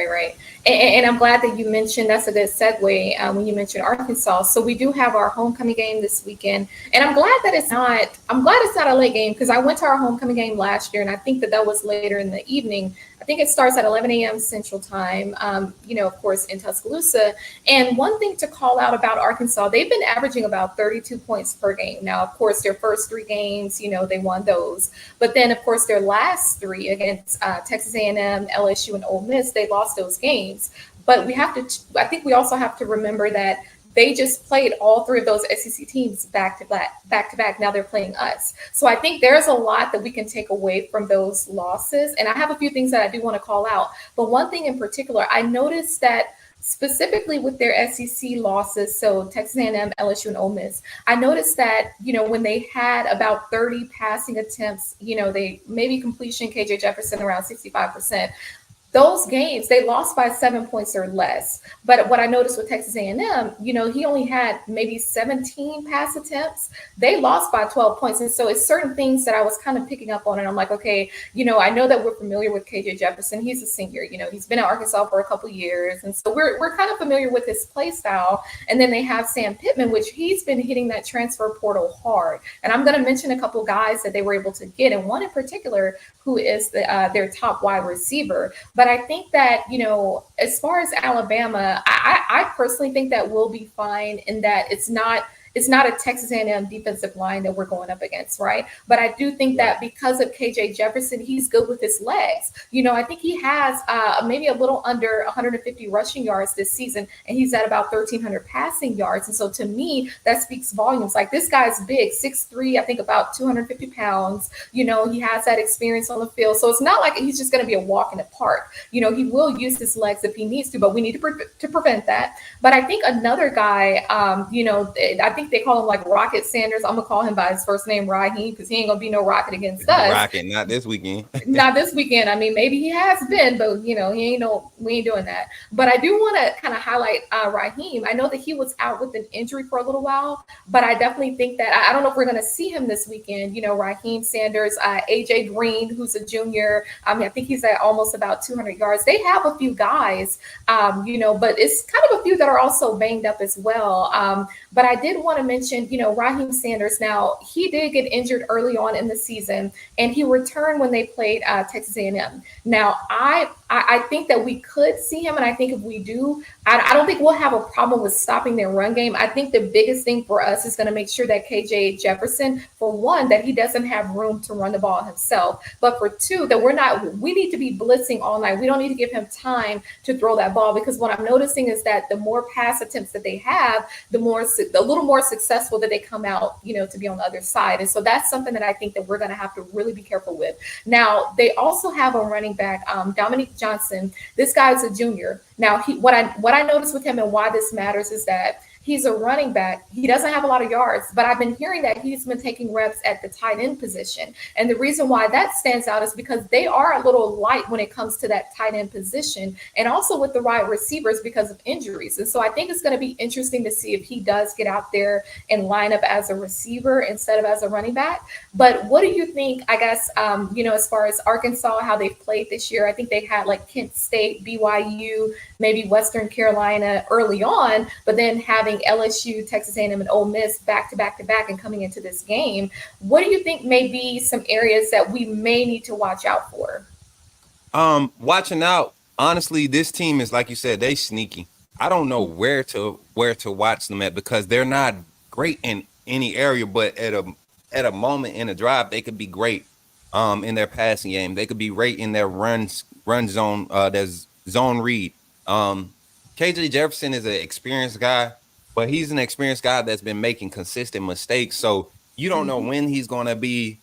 Speaker 2: And I'm glad that you mentioned, that's a good segue when you mentioned Arkansas. So we do have our homecoming game this weekend. And I'm glad it's not a late game because I went to our homecoming game last year and I think that was later in the evening. I think it starts at 11 a.m. Central Time, of course, in Tuscaloosa. And one thing to call out about Arkansas, they've been averaging about 32 points per game. Now, of course, their first 3 games, they won those. But then, of course, their last 3 against Texas A&M, LSU, and Ole Miss, they lost those games. But I think we also have to remember that they just played all 3 of those SEC teams back to back. Now they're playing us. So I think there's a lot that we can take away from those losses. And I have a few things that I do want to call out. But one thing in particular, I noticed that specifically with their SEC losses, so Texas A&M, LSU, and Ole Miss, I noticed that, when they had about 30 passing attempts, they maybe completion, KJ Jefferson around 65%. Those games, they lost by 7 points or less. But what I noticed with Texas A&M, he only had maybe 17 pass attempts. They lost by 12 points. And so it's certain things that I was kind of picking up on. And I'm like, okay, I know that we're familiar with KJ Jefferson. He's a senior, he's been at Arkansas for a couple years. And so we're kind of familiar with his play style. And then they have Sam Pittman, which he's been hitting that transfer portal hard. And I'm going to mention a couple guys that they were able to get. And one in particular, who is their top wide receiver. But I think that, as far as Alabama, I personally think that we'll be fine in that it's not a Texas A&M defensive line that we're going up against, right? But I do think that because of KJ Jefferson, he's good with his legs. I think he has maybe a little under 150 rushing yards this season, and he's at about 1,300 passing yards. And so to me, that speaks volumes. Like, this guy's big, 6'3", I think about 250 pounds. He has that experience on the field. So it's not like he's just going to be a walk in the park. He will use his legs if he needs to, but we need to prevent that. But I think another guy, I think they call him like Rocket Sanders. I'm gonna call him by his first name, Raheem, because he ain't gonna be no rocket against us.
Speaker 3: Rocket, not this weekend.
Speaker 2: Not this weekend. I mean, maybe he has been, but we ain't doing that. But I do want to kind of highlight Raheem. I know that he was out with an injury for a little while, but I definitely think that I don't know if we're gonna see him this weekend. Raheem Sanders, AJ Green, who's a junior. I think he's at almost about 200 yards. They have a few guys, but it's kind of a few that are also banged up as well. But I did want to mention, Raheem Sanders. Now, he did get injured early on in the season, and he returned when they played Texas A&M. Now, I think that we could see him, and I think if we do, I don't think we'll have a problem with stopping their run game. I think the biggest thing for us is going to make sure that KJ Jefferson, for one, that he doesn't have room to run the ball himself, but for two, that we need to be blitzing all night. We don't need to give him time to throw that ball, because what I'm noticing is that the more pass attempts that they have, a little more successful that they come out, to be on the other side. And so that's something that I think that we're going to have to really be careful with. Now, they also have a running back, Dominique Johnson. This guy is a junior. Now, what I noticed with him and why this matters is that he's a running back. He doesn't have a lot of yards, but I've been hearing that he's been taking reps at the tight end position. And the reason why that stands out is because they are a little light when it comes to that tight end position, and also with the wide receivers because of injuries. And so I think it's going to be interesting to see if he does get out there and line up as a receiver instead of as a running back. But what do you think, I guess, as far as Arkansas, how they've played this year? I think they had like Kent State, BYU, maybe Western Carolina early on, but then having LSU, Texas A&M, and Ole Miss back to back and coming into this game. What do you think may be some areas that we may need to watch out for?
Speaker 3: Watching out, honestly, this team is, like you said, they sneaky. I don't know where to watch them at, because they're not great in any area, but at a moment in a drive, they could be great in their passing game. They could be great in their run zone, there's zone read. KJ Jefferson is an experienced guy, but he's an experienced guy that's been making consistent mistakes. So you don't know when he's going to be,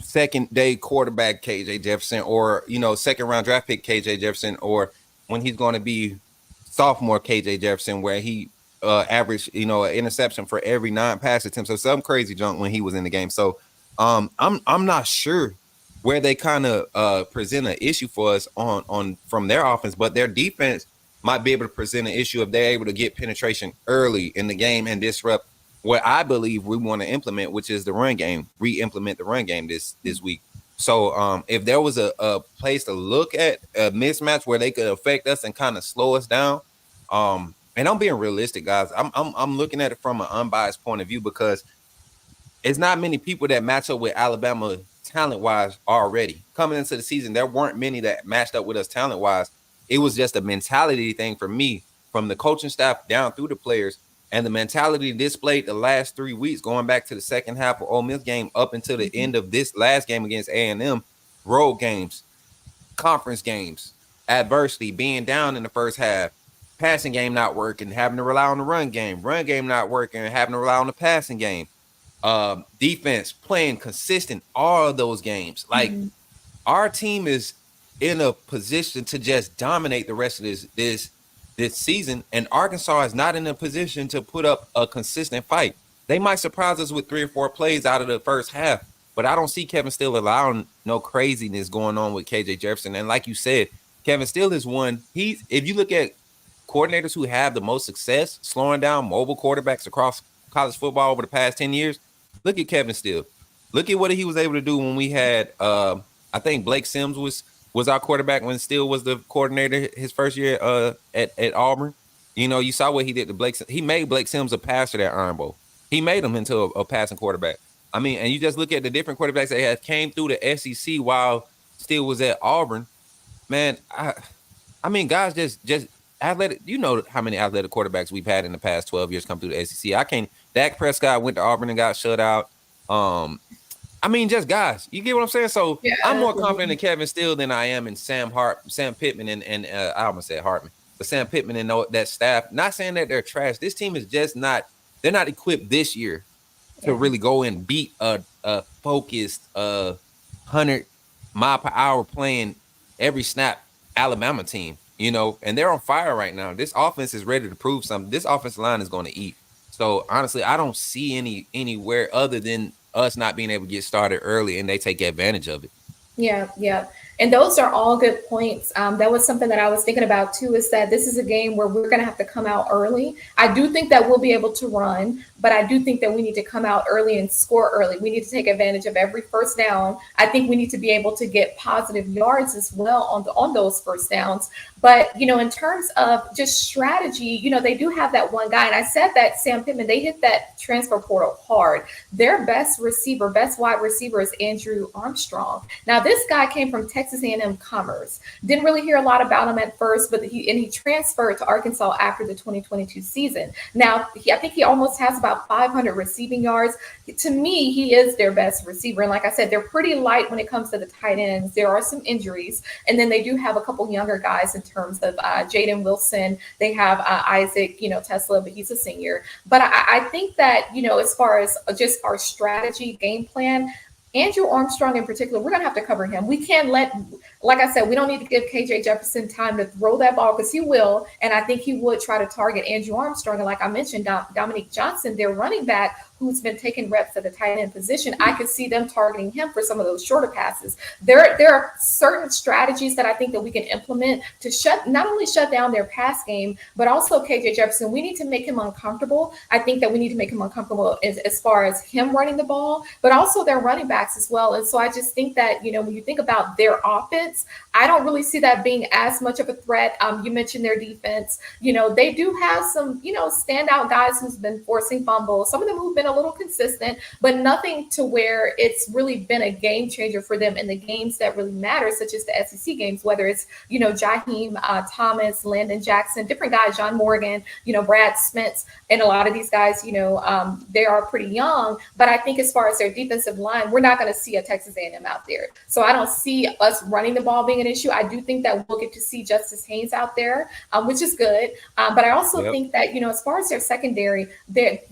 Speaker 3: second day quarterback KJ Jefferson, or second round draft pick KJ Jefferson, or when he's going to be sophomore KJ Jefferson, where he averaged an interception for every 9 pass attempts, so some crazy junk when he was in the game. So I'm not sure where they kind of present an issue for us on from their offense, but their defense might be able to present an issue if they're able to get penetration early in the game and disrupt what I believe we want to implement, which is the run game, re-implement the run game this week. So if there was a place to look at a mismatch where they could affect us and kind of slow us down, and I'm being realistic, guys. I'm looking at it from an unbiased point of view, because it's not many people that match up with Alabama talent-wise already. Coming into the season, there weren't many that matched up with us talent-wise. It was just a mentality thing for me, from the coaching staff down through the players, and the mentality displayed the last 3 weeks, going back to the second half of Ole Miss game up until the end of this last game against A&M, road games, conference games, adversity, being down in the first half, passing game not working, having to rely on the run game not working, having to rely on the passing game, defense playing consistent, all of those games. Like, our team is in a position to just dominate the rest of this season, and Arkansas is not in a position to put up a consistent fight. They might surprise us with 3 or 4 plays out of the first half, but I don't see Kevin Steele allowing no craziness going on with KJ Jefferson. And like you said, Kevin Steele is one. If you look at coordinators who have the most success slowing down mobile quarterbacks across college football over the past 10 years, look at Kevin Steele. Look at what he was able to do when we had, I think Blake Sims was our quarterback when Steele was the coordinator his first year at Auburn. You saw what he did to Blake. He made Blake Sims a passer at Iron Bowl. He made him into a passing quarterback. I mean, and you just look at the different quarterbacks that have came through the SEC while Steele was at Auburn. Man, I mean, guys, just athletic. You know how many athletic quarterbacks we've had in the past 12 years come through the SEC. Dak Prescott went to Auburn and got shut out. I mean, just guys, you get what I'm saying? So yeah, I'm more confident in Kevin Steele than I am in Sam Pittman and I almost said Hartman, but Sam Pittman and that staff. Not saying that they're trash. This team is just not. They're not equipped this year to really go and beat a focused 100-mile-per-hour playing every snap Alabama team. And they're on fire right now. This offense is ready to prove something. This offensive line is going to eat. So honestly, I don't see anywhere other than us not being able to get started early, and they take advantage of it.
Speaker 2: Yeah. And those are all good points. That was something that I was thinking about too, is that this is a game where we're going to have to come out early. I do think that we'll be able to run, but I do think that we need to come out early and score early. We need to take advantage of every first down. I think we need to be able to get positive yards as well on those first downs. But, in terms of just strategy, they do have that one guy. And I said that Sam Pittman, they hit that transfer portal hard. Their best wide receiver is Andrew Armstrong. Now, this guy came from Texas A&M Commerce. Didn't really hear a lot about him at first, but he transferred to Arkansas after the 2022 season. Now, I think he almost has about 500 receiving yards. To me, he is their best receiver. And like I said, they're pretty light when it comes to the tight ends. There are some injuries. And then they do have a couple younger guys in terms of Jaden Wilson. They have Isaac, Tesla, but he's a senior. But I think that, as far as just our strategy, game plan, Andrew Armstrong in particular, we're going to have to cover him. We can't like I said, we don't need to give KJ Jefferson time to throw that ball, because he will. And I think he would try to target Andrew Armstrong. And like I mentioned, Dominique Johnson, their running back, who's been taking reps at the tight end position, I could see them targeting him for some of those shorter passes. There are certain strategies that I think that we can implement to not only shut down their pass game, but also KJ Jefferson. We need to make him uncomfortable. I think that we need to make him uncomfortable as far as him running the ball, but also their running backs as well. And so I just think that, when you think about their offense, I don't really see that being as much of a threat. You mentioned their defense. They do have some, standout guys who's been forcing fumbles. Some of them who've been a little consistent, but nothing to where it's really been a game changer for them in the games that really matter, such as the SEC games, whether it's, Jaheim Thomas, Landon Jackson, different guys, John Morgan, Brad Spence, and a lot of these guys, they are pretty young. But I think as far as their defensive line, we're not going to see a Texas A&M out there. So I don't see us running the ball being an issue. I do think that we'll get to see Justice Haynes out there, which is good. But I also think that, as far as their secondary, they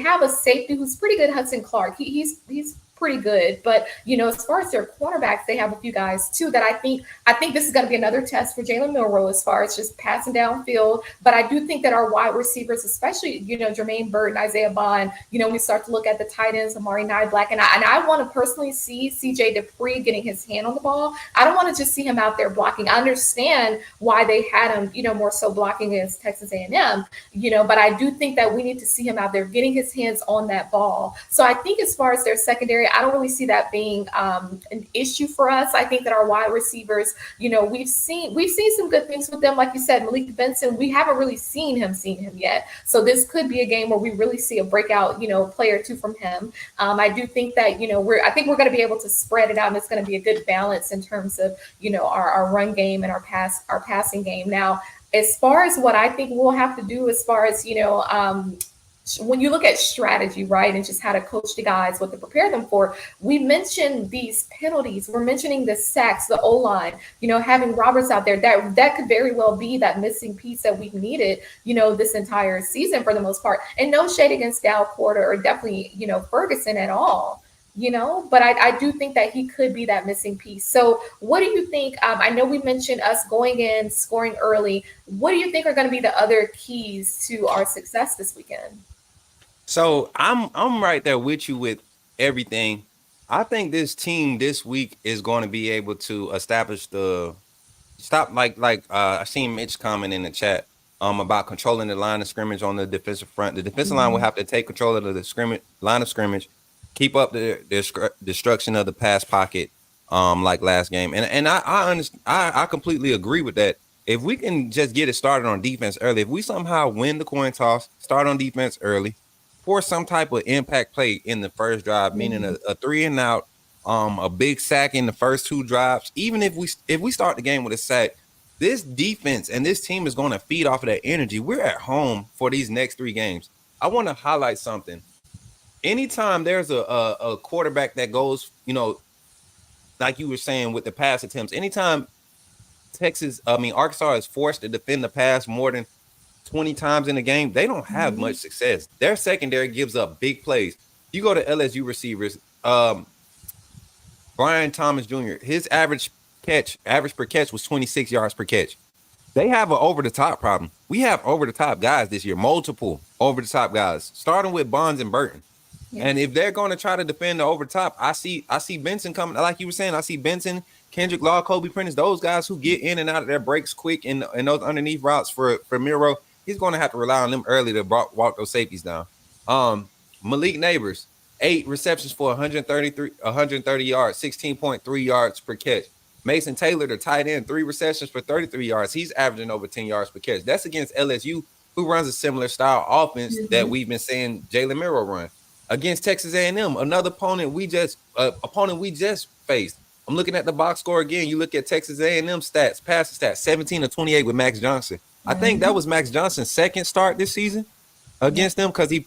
Speaker 2: have a safety who's pretty good, Hudson Clark. He's pretty good. But, as far as their cornerbacks, they have a few guys too that I think this is going to be another test for Jalen Milroe as far as just passing downfield. But I do think that our wide receivers, especially, Jermaine, Burton, Isaiah Bond, we start to look at the tight ends, Amari Niblack, and I want to personally see CJ Dupree getting his hand on the ball. I don't want to just see him out there blocking. I understand why they had him, more so blocking against Texas A&M, but I do think that we need to see him out there getting his hands on that ball. So I think as far as their secondary, I don't really see that being an issue for us. I think that our wide receivers, we've seen some good things with them. Like you said, Malik Benson, we haven't really seen him yet. So this could be a game where we really see a breakout, player or two from him. I do think that, I think we're going to be able to spread it out, and it's going to be a good balance in terms of, our run game and our passing game. Now, as far as what I think we'll have to do, as far as, when you look at strategy, right, and just how to coach the guys, what to prepare them for, we mentioned these penalties. We're mentioning the sacks, the O-line, having Roberts out there. That could very well be that missing piece that we've needed, this entire season for the most part. And no shade against Dow Porter or definitely, Ferguson at all. But I do think that he could be that missing piece. So what do you think? I know we mentioned us going in, scoring early. What do you think are going to be the other keys to our success this weekend?
Speaker 3: So I'm right there with you with everything. I think this team this week is going to be able to establish I seen Mitch comment in the chat about controlling the line of scrimmage on the defensive front. The defensive line will have to take control of the line of scrimmage, keep up the destruction of the pass pocket, like last game. And I completely agree with that. If we can just get it started on defense early, if we somehow win the coin toss, start on defense early, for some type of impact play in the first drive, meaning a 3 and out, a big sack in the first 2 drives. Even if we start the game with a sack, this defense and this team is going to feed off of that energy. We're at home for these next 3 games. I want to highlight something. Anytime there's a quarterback that goes, like you were saying with the pass attempts, anytime Arkansas is forced to defend the pass more than 20 times in a game, they don't have much success. Their secondary gives up big plays. You go to LSU receivers, Brian Thomas Jr., his average per catch was 26 yards per catch. They have an over-the-top problem. We have over-the-top guys this year, multiple over-the-top guys, starting with Bonds and Burton. Yeah. And if they're going to try to defend the over-top, I see Benson coming. Like you were saying, I see Benson, Kendrick Law, Kobe Prentice, those guys who get in and out of their breaks quick and those underneath routes for Milroe. He's going to have to rely on them early to walk those safeties down. Malik Neighbors, 8 receptions for 130 yards, 16.3 yards per catch. Mason Taylor, the tight end, 3 receptions for 33 yards. He's averaging over 10 yards per catch. That's against LSU, who runs a similar style offense that we've been seeing Jalen Milroe run. Against Texas A&M, another opponent we just faced. I'm looking at the box score again. You look at Texas A&M stats, passing stats, 17 of 28 with Max Johnson. I think that was Max Johnson's second start this season against them because he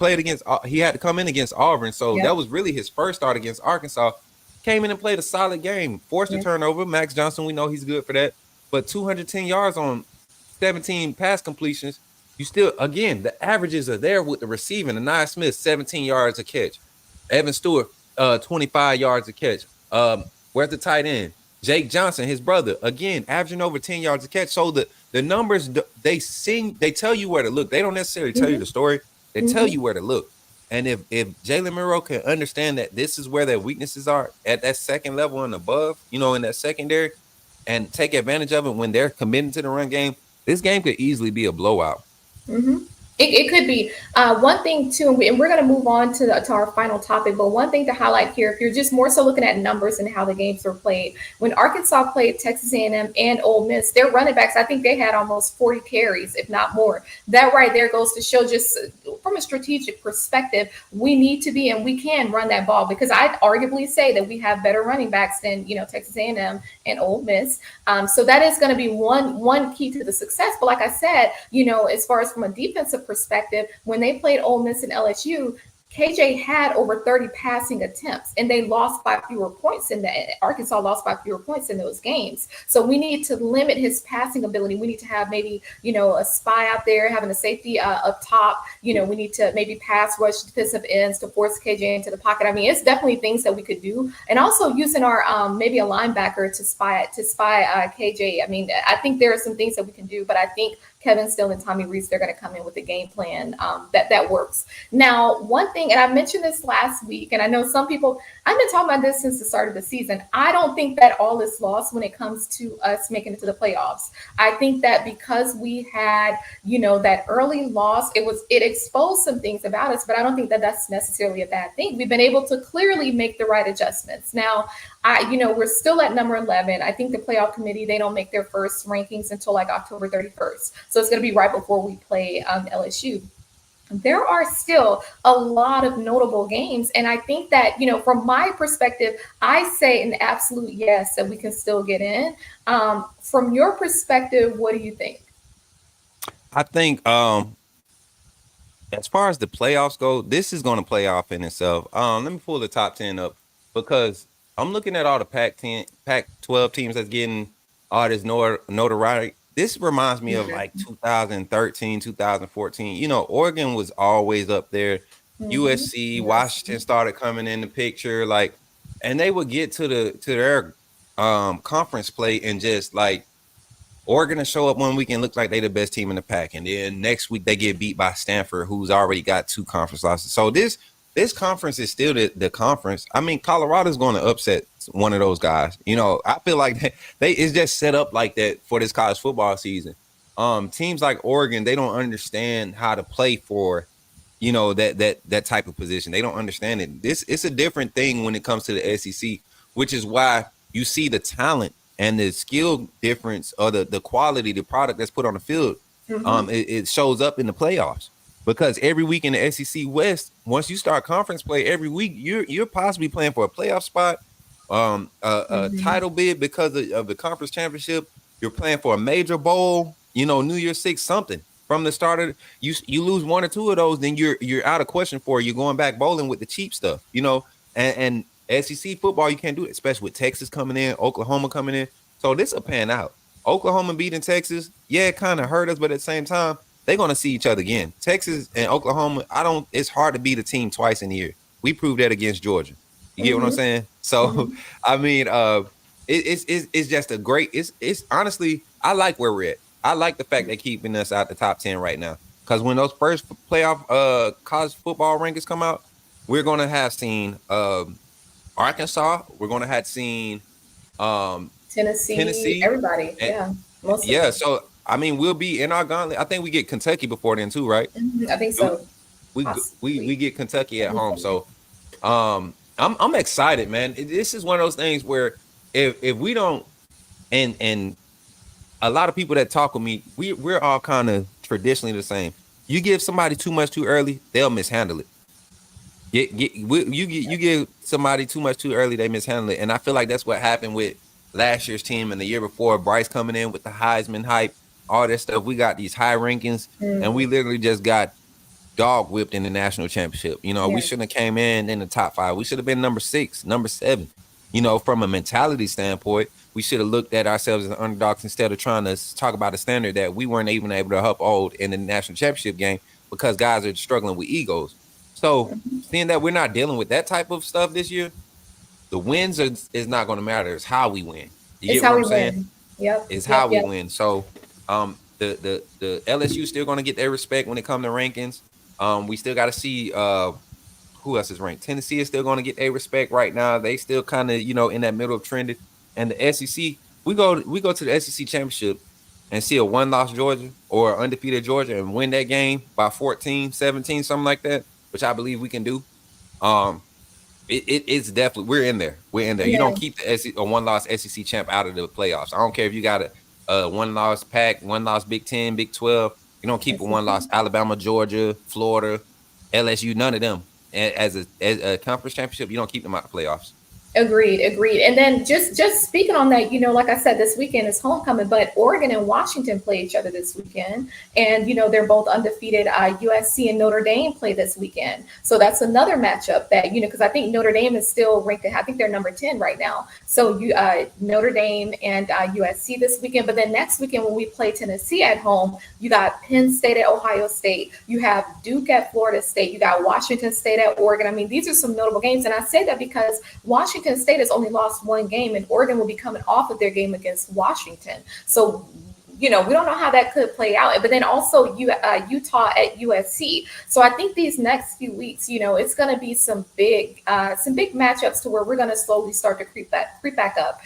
Speaker 3: had to come in against Auburn. So that was really his first start against Arkansas. Came in and played a solid game, forced a turnover. Max Johnson, we know he's good for that. But 210 yards on 17 pass completions. You still, again, the averages are there with the receiving. Anaya Smith, 17 yards a catch. Evan Stewart, 25 yards a catch. Where's the tight end? Jake Johnson, his brother, again, averaging over 10 yards a catch. So the numbers, they tell you where to look. They don't necessarily tell you the story. They tell you where to look. And if Jalen Milroe can understand that this is where their weaknesses are at that second level and above, in that secondary, and take advantage of it when they're committed to the run game, this game could easily be a blowout.
Speaker 2: It could be. One thing too, and we're going to move on to our final topic, but one thing to highlight here, if you're just more so looking at numbers and how the games were played, when Arkansas played Texas A&M and Ole Miss, their running backs, I think they had almost 40 carries, if not more. That right there goes to show, just from a strategic perspective, we need to be, and we can run that ball, because I'd arguably say that we have better running backs than, Texas A&M and Ole Miss. So that is going to be one key to the success. But like I said, as far as from a defensive perspective, when they played Ole Miss and LSU, KJ had over 30 passing attempts, and they lost by fewer points in that. Arkansas lost by fewer points in those games. So we need to limit his passing ability. We need to have maybe, a spy out there, having a safety up top. We need to maybe pass rush defensive ends to force KJ into the pocket. I mean, it's definitely things that we could do. And also using our maybe a linebacker to spy KJ. I mean, I think there are some things that we can do, but I think Kevin Steele and Tommy Rees, they're going to come in with a game plan that works. Now, one thing, and I mentioned this last week, and I know some people, I've been talking about this since the start of the season. I don't think that all is lost when it comes to us making it to the playoffs. I think that because we had, that early loss, it exposed some things about us, but I don't think that that's necessarily a bad thing. We've been able to clearly make the right adjustments. Now, we're still at number 11. I think the playoff committee, they don't make their first rankings until like October 31st. So it's going to be right before we play LSU. There are still a lot of notable games. And I think that, from my perspective, I say an absolute yes that we can still get in. From your perspective, what do you think?
Speaker 3: I think as far as the playoffs go, this is going to play off in itself. Let me pull the top 10 up because I'm looking at all the Pac-12 teams that's getting all this notoriety. This reminds me of like 2013, 2014. Oregon was always up there. USC, Washington started coming in the picture, and they would get to their conference play and just like Oregon to show up one week and look like they the best team in the pack, and then next week they get beat by Stanford, who's already got 2 conference losses. So this conference is still the conference. I mean, Colorado's going to upset one of those guys. I feel like it's just set up like that for this college football season. Teams like Oregon, they don't understand how to play for, that type of position. They don't understand it. It's a different thing when it comes to the SEC, which is why you see the talent and the skill difference or the quality, the product that's put on the field. It shows up in the playoffs. Because every week in the SEC West, once you start conference play every week, you're possibly playing for a playoff spot, a title bid because of the conference championship. You're playing for a major bowl, New Year's Six, something. From the start of you lose 1 or 2 of those, then you're out of question for it. You're going back bowling with the cheap stuff, and SEC football, you can't do it, especially with Texas coming in, Oklahoma coming in. So this will pan out. Oklahoma beating Texas, yeah, it kind of hurt us, but at the same time, they're going to see each other again. Texas and Oklahoma, it's hard to beat a team twice in a year. We proved that against Georgia. You get what I'm saying? So, I mean, it's just a great, it's honestly, I like where we're at. I like the fact they're keeping us out the top 10 right now. Because when those first playoff college football rankings come out, we're going to have seen Arkansas. We're going to have seen
Speaker 2: Tennessee, everybody.
Speaker 3: Yeah. So, I mean, we'll be in our gauntlet. I think we get Kentucky before then too, right?
Speaker 2: I think so.
Speaker 3: We get Kentucky at home. So I'm excited, man. This is one of those things where if we don't, and a lot of people that talk with me, we're all kind of traditionally the same. You give somebody too much too early, they'll mishandle it. You give somebody too much too early, they mishandle it. And I feel like that's what happened with last year's team and the year before. Bryce coming in with the Heisman hype, all this stuff. We got these high rankings, and we literally just got dog whipped in the national championship. We shouldn't have came in the top 5. We should have been number 6, number 7. From a mentality standpoint, we should have looked at ourselves as underdogs instead of trying to talk about a standard that we weren't even able to uphold in the national championship game because guys are struggling with egos. So seeing that we're not dealing with that type of stuff this year, the wins is not going to matter. It's how we win. You get what I'm saying?
Speaker 2: Yep.
Speaker 3: It's how we win. So the LSU still going to get their respect when it comes to rankings. We still got to see who else is ranked. Tennessee is still going to get their respect right now. They still kind of in that middle of trended. And the SEC, we go to the SEC championship and see a 1-loss Georgia or undefeated Georgia and win that game by 14, 17, something like that, which I believe we can do. It's definitely we're in there. Yeah. You don't keep a 1-loss SEC champ out of the playoffs. I don't care if you got a 1-loss Pac, 1-loss Big 10, Big 12. You don't keep a 1-loss Alabama, Georgia, Florida, LSU. None of them as a conference championship. You don't keep them out of the playoffs.
Speaker 2: Agreed, agreed. And then just speaking on that, like I said, this weekend is homecoming, but Oregon and Washington play each other this weekend, and they're both undefeated. USC and Notre Dame play this weekend, so that's another matchup that because I think Notre Dame is still ranked. I think they're number 10 right now. So Notre Dame and USC this weekend, but then next weekend when we play Tennessee at home, you got Penn State at Ohio State, you have Duke at Florida State, you got Washington State at Oregon. I mean, these are some notable games, and I say that because Washington State has only lost one game, and Oregon will be coming off of their game against Washington. So, we don't know how that could play out. But then also Utah at USC. So I think these next few weeks, it's going to be some big matchups to where we're going to slowly start to creep back up.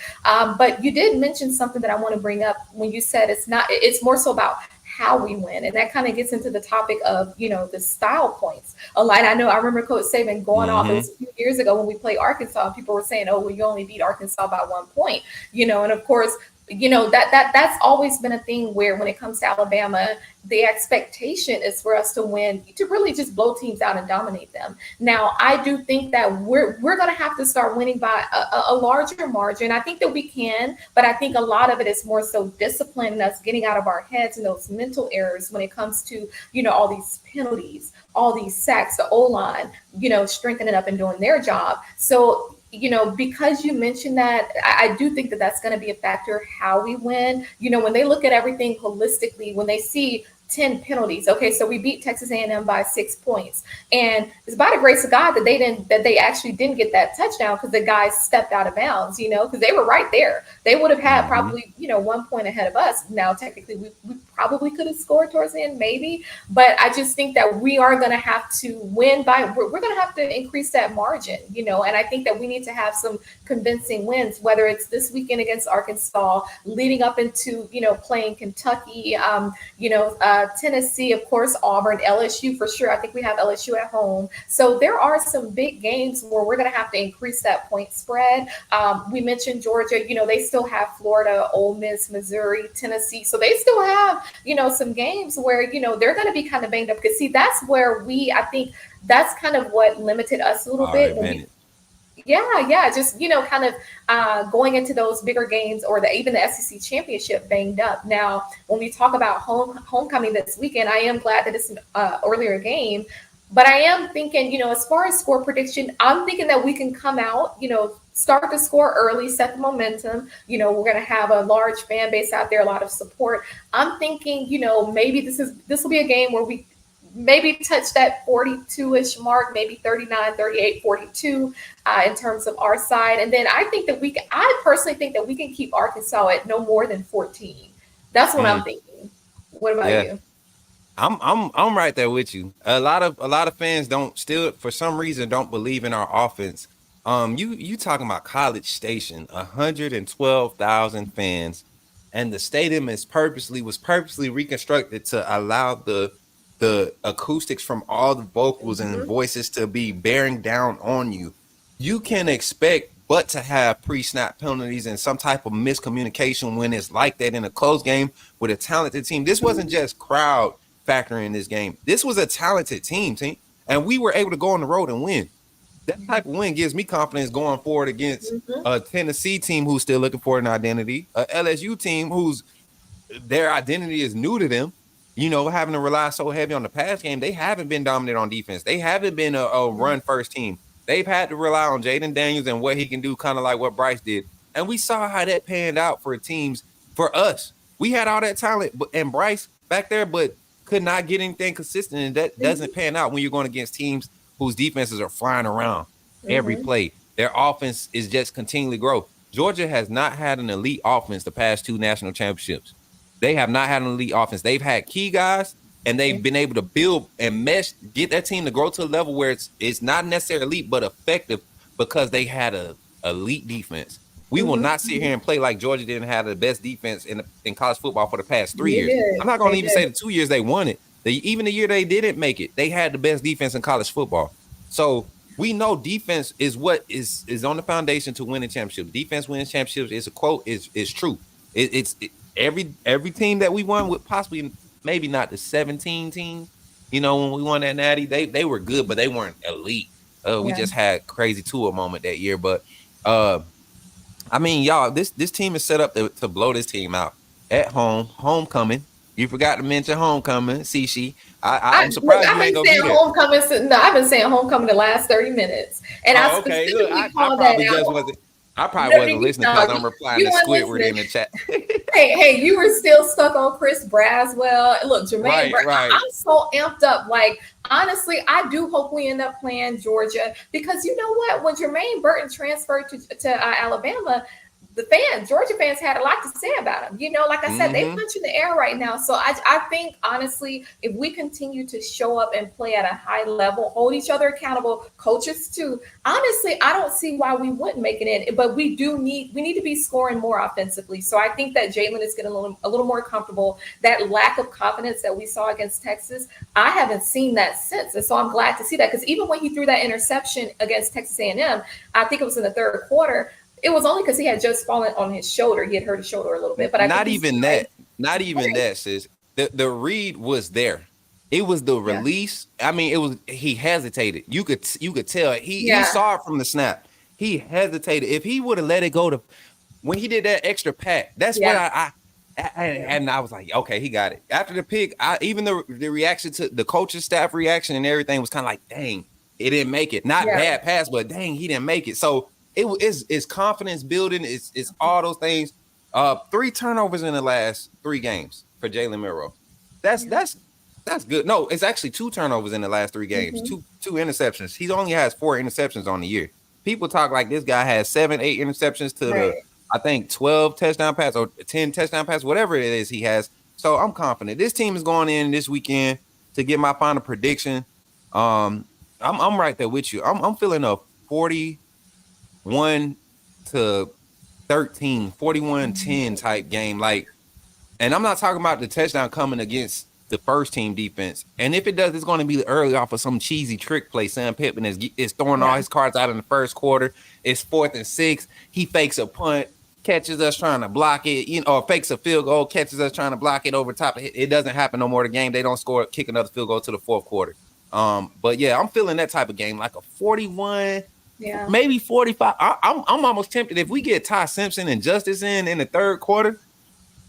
Speaker 2: But you did mention something that I want to bring up when you said it's more so about how we win. And that kind of gets into the topic of, the style points. I remember Coach Saban going off, it was a few years ago when we played Arkansas, people were saying, oh, well, you only beat Arkansas by 1 point, and of course, that's always been a thing where when it comes to Alabama, the expectation is for us to win, to really just blow teams out and dominate them. Now, I do think that we're going to have to start winning by a larger margin. I think that we can, but I think a lot of it is more so discipline and us getting out of our heads and those mental errors when it comes to, all these penalties, all these sacks, the O-line, strengthening up and doing their job. So, because you mentioned that, I do think that that's going to be a factor how we win. When they look at everything holistically, when they see 10 penalties. Okay, so we beat Texas A&M by 6 points, and it's by the grace of God that they actually didn't get that touchdown because the guys stepped out of bounds. Because they were right there. They would have had probably 1 point ahead of us. Now, technically, we probably could have scored towards the end, maybe, but I just think that we are going to have to win by. We're going to have to increase that margin. And I think that we need to have some convincing wins, whether it's this weekend against Arkansas, leading up into playing Kentucky, Tennessee, of course, Auburn, LSU for sure. I think we have LSU at home. So there are some big games where we're going to have to increase that point spread. We mentioned Georgia, they still have Florida, Ole Miss, Missouri, Tennessee. So they still have, some games where, they're going to be kind of banged up. Because see, that's where I think that's kind of what limited us a little bit. Just kind of going into those bigger games or even the SEC championship banged up. Now, when we talk about homecoming this weekend, I am glad that it's an earlier game, but I am thinking, as far as score prediction, I'm thinking that we can come out, start to score early, set the momentum. We're going to have a large fan base out there, a lot of support. I'm thinking, maybe this will be a game where we maybe touch that 42-ish mark, maybe 39, 38, 42 in terms of our side. And then I personally think that we can keep Arkansas at no more than 14. That's what I'm thinking. What about you?
Speaker 3: I'm right there with you. A lot of fans for some reason don't believe in our offense. You talking about College Station, 112,000 fans, and the stadium was purposely reconstructed to allow the acoustics from all the vocals and voices to be bearing down on you. You can expect but to have pre-snap penalties and some type of miscommunication when it's like that in a close game with a talented team. This wasn't just crowd factoring in this game. This was a talented team, and we were able to go on the road and win. That type of win gives me confidence going forward against a Tennessee team who's still looking for an identity, a LSU team whose their identity is new to them. Having to rely so heavy on the pass game, they haven't been dominant on defense. They haven't been a run-first team. They've had to rely on Jaden Daniels and what he can do, kind of like what Bryce did. And we saw how that panned out for teams. For us, we had all that talent and Bryce back there, but could not get anything consistent. And that doesn't pan out when you're going against teams whose defenses are flying around every play. Their offense is just continually grow. Georgia has not had an elite offense the past 2 national championships. They have not had an elite offense. They've had key guys, and they've been able to build and mesh, get that team to grow to a level where it's not necessarily elite, but effective because they had a elite defense. We will not sit here and play like Georgia didn't have the best defense in college football for the past 3 years. I'm not going to even say the 2 years they won it. Even the year they didn't make it, they had the best defense in college football. So we know defense is what is on the foundation to winning championships. Defense wins championships. It's a quote. It's true. Every team that we won with possibly maybe not the 17 team, when we won that natty, they were good, but they weren't elite. We just had crazy Tua moment that year. But Uh, I mean, y'all, this team is set up to blow this team out at home. Homecoming. You forgot to mention homecoming. See, I'm
Speaker 2: Look,
Speaker 3: surprised
Speaker 2: I've
Speaker 3: you ain't
Speaker 2: been
Speaker 3: gonna
Speaker 2: saying
Speaker 3: be there.
Speaker 2: homecoming. No, I've been saying homecoming the last 30 minutes, and I
Speaker 3: Oh, okay. Look,
Speaker 2: specifically
Speaker 3: I
Speaker 2: called that
Speaker 3: probably just
Speaker 2: out.
Speaker 3: wasn't. I probably
Speaker 2: No,
Speaker 3: wasn't listening because I'm replying
Speaker 2: you
Speaker 3: to
Speaker 2: weren't
Speaker 3: Squidward
Speaker 2: listening.
Speaker 3: in the chat.
Speaker 2: Hey, you were still stuck on Chris Braswell. Look, Jermaine,
Speaker 3: Right.
Speaker 2: I'm so amped up. Like, honestly, I do hope we end up playing Georgia because you know what? When Jermaine Burton transferred to Alabama, Georgia fans had a lot to say about him. You know, like I said, they punch in the air right now. So I think, honestly, if we continue to show up and play at a high level, hold each other accountable, coaches too, honestly, I don't see why we wouldn't make it in. But we need to be scoring more offensively. So I think that Jalen is getting a little more comfortable. That lack of confidence that we saw against Texas, I haven't seen that since. And so I'm glad to see that because even when he threw that interception against Texas A&M, I think it was in the third quarter, it was only because he had just fallen on his shoulder. He had hurt his shoulder a little bit, but I think
Speaker 3: Not
Speaker 2: he's
Speaker 3: even
Speaker 2: right.
Speaker 3: that. Not even that, sis. The read was there. It was the release. I mean, it was he hesitated. You could tell he saw it from the snap. He hesitated. If he would have let it go to when he did that extra pat, that's what and I was like, okay, he got it. After the pick, even the reaction to the coach's staff reaction and everything was kind of like, dang, it didn't make it. Not bad pass, but dang, he didn't make it. So it's confidence building. It's all those things. 3 turnovers in the last 3 games for Jalen Milroe. That's good. No, it's actually 2 turnovers in the last 3 games. Two interceptions. He only has 4 interceptions on the year. People talk like this guy has 7, 8 interceptions to the I think 12 touchdown pass or 10 touchdown pass, whatever it is he has. So I'm confident. This team is going in this weekend to get my final prediction. I'm right there with you. I'm feeling a 41 to 13, 41-10 type game. Like, and I'm not talking about the touchdown coming against the first team defense. And if it does, it's going to be early off of some cheesy trick play. Sam Pittman is throwing all his cards out in the first quarter. It's 4th and 6. He fakes a punt, catches us trying to block it, or fakes a field goal, catches us trying to block it over top of it. It doesn't happen no more. The game, they don't score, kick another field goal to the 4th quarter. But yeah, I'm feeling that type of game, like a 41, maybe 45. I'm almost tempted if we get Ty Simpson and Justice in the 3rd quarter.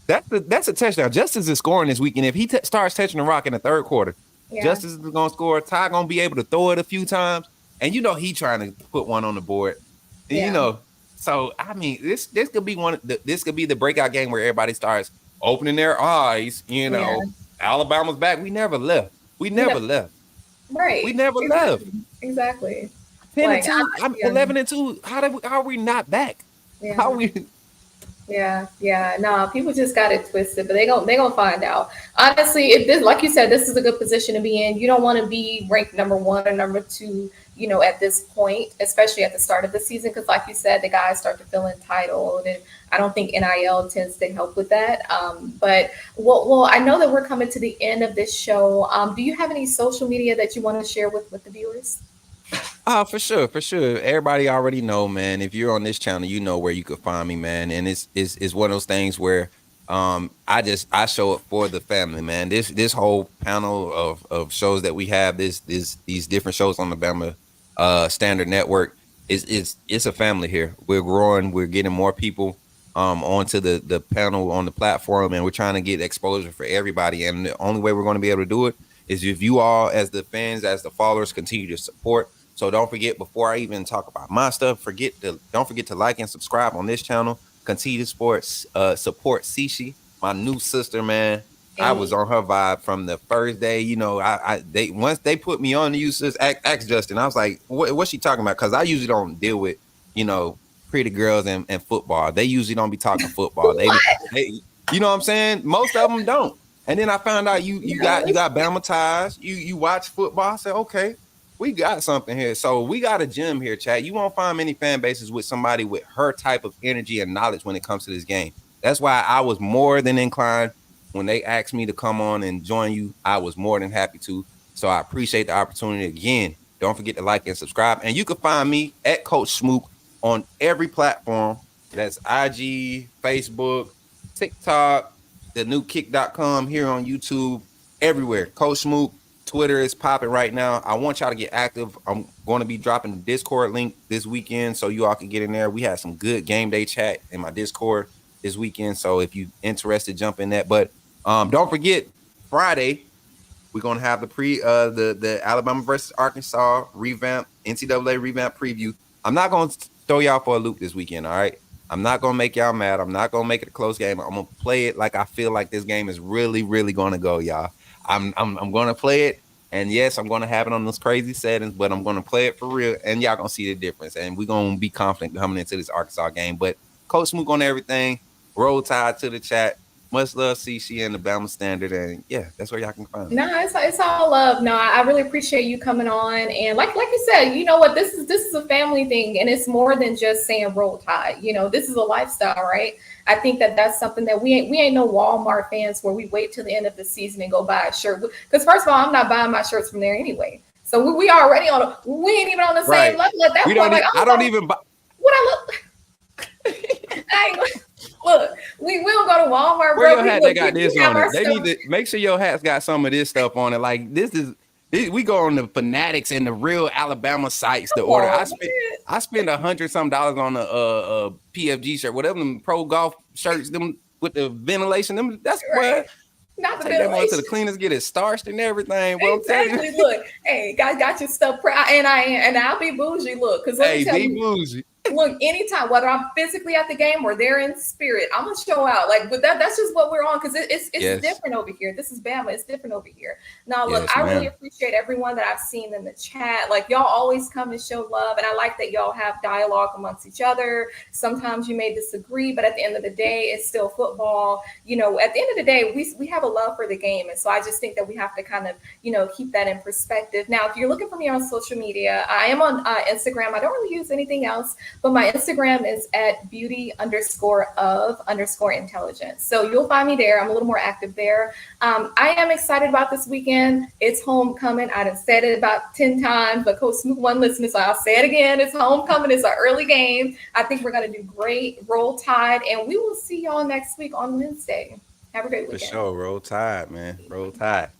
Speaker 3: That's a touchdown. Justice is scoring this weekend. If he starts touching the rock in the 3rd quarter, Justice is going to score. Ty going to be able to throw it a few times, and he trying to put one on the board. And, so I mean, this could be this could be the breakout game where everybody starts opening their eyes. Alabama's back. We never left. We never left.
Speaker 2: Right.
Speaker 3: We never left.
Speaker 2: Exactly.
Speaker 3: 10-2. I'm 11-2. How are we not back?
Speaker 2: Yeah.
Speaker 3: How are we?
Speaker 2: Yeah. No, people just got it twisted, but they gonna find out. Honestly, if this, like you said, this is a good position to be in. You don't want to be ranked number 1 or number 2, at this point, especially at the start of the season, because like you said, the guys start to feel entitled, and I don't think NIL tends to help with that. But I know that we're coming to the end of this show. Do you have any social media that you want to share with the viewers?
Speaker 3: For sure. Everybody already know, man. If you're on this channel, you know where you could find me, man. And it's one of those things where I show up for the family, man. This whole panel of shows that we have, these different shows on the Bama Standard Network it's a family here. We're growing, we're getting more people onto the panel on the platform, and we're trying to get exposure for everybody. And the only way we're going to be able to do it is if you all, as the fans, as the followers, continue to support. So don't forget, before I even talk about my stuff, don't forget to like and subscribe on this channel. Continue to support Cici, my new sister, man. Hey. I was on her vibe from the first day. Once they put me on, you just ask Justin. I was like, what's she talking about? Because I usually don't deal with, pretty girls and football. They usually don't be talking football. they you know what I'm saying? Most of them don't. And then I found out you got Bama ties. You watch football. I said, okay, we got something here. So we got a gym here, chat. You won't find many fan bases with somebody with her type of energy and knowledge when it comes to this game. That's why I was more than inclined when they asked me to come on and join you. I was more than happy to. So I appreciate the opportunity again. Don't forget to like and subscribe. And you can find me at Coach Smook on every platform. That's IG, Facebook, TikTok, the new kick.com here on YouTube, everywhere. Coach Smook, Twitter is popping right now. I want y'all to get active. I'm going to be dropping the Discord link this weekend so you all can get in there. We had some good game day chat in my Discord this weekend. So if you're interested, jump in that. But don't forget, Friday, we're going to have the Alabama versus Arkansas NCAA revamp preview. I'm not going to throw y'all for a loop this weekend, all right? I'm not going to make y'all mad. I'm not going to make it a close game. I'm going to play it like I feel like this game is really, really going to go, y'all. I'm going to play it, and yes, I'm going to have it on those crazy settings, but I'm going to play it for real, and y'all going to see the difference, and we're going to be confident coming into this Arkansas game. But Coach Smook on everything. Roll Tide to the chat. Much love, CC and the Bama Standard, and yeah, that's where y'all can find me.
Speaker 2: No, it's all love. No, I really appreciate you coming on, and like you said, you know what, this is a family thing, and it's more than just saying Roll Tide. You know, this is a lifestyle, right? I think that's something that we ain't no Walmart fans where we wait till the end of the season and go buy a shirt. Because first of all, I'm not buying my shirts from there anyway. So we already we ain't even on the same level at that point.
Speaker 3: I don't even buy.
Speaker 2: What I look. I ain't look, we don't go to Walmart,
Speaker 3: Where
Speaker 2: bro.
Speaker 3: your hat? They got this on it. They need to make sure your hat's got some of this stuff on it. Like we go on the Fanatics and the real Alabama sites to order. I spend $100-some on a PFG shirt, whatever them pro golf shirts, them with the ventilation. Them that's what.
Speaker 2: Not the
Speaker 3: take that one to the cleaners, get it starched and everything. Bro,
Speaker 2: exactly. Look, hey, guys, got your stuff, and I'll be bougie. Look, because let me tell you,
Speaker 3: bougie.
Speaker 2: Look, anytime, whether I'm physically at the game or they're in spirit, I'm gonna show out. Like, but that's just what we're on because it's different over here. This is Bama. It's different over here. Now, look, I really appreciate everyone that I've seen in the chat. Like, y'all always come and show love, and I like that y'all have dialogue amongst each other. Sometimes you may disagree, but at the end of the day, it's still football. You know, at the end of the day, we have a love for the game, and so I just think that we have to kind of, you know, keep that in perspective. Now, if you're looking for me on social media, I am on Instagram. I don't really use anything else. But my Instagram is at beauty_of_intelligence. So you'll find me there. I'm a little more active there. I am excited about this weekend. It's homecoming. I done said it about 10 times, but Coach Smook wasn't listening, so I'll say it again. It's homecoming. It's an early game. I think we're going to do great. Roll Tide. And we will see y'all next week on Wednesday. Have a great weekend.
Speaker 3: For sure. Roll Tide, man. Roll Tide.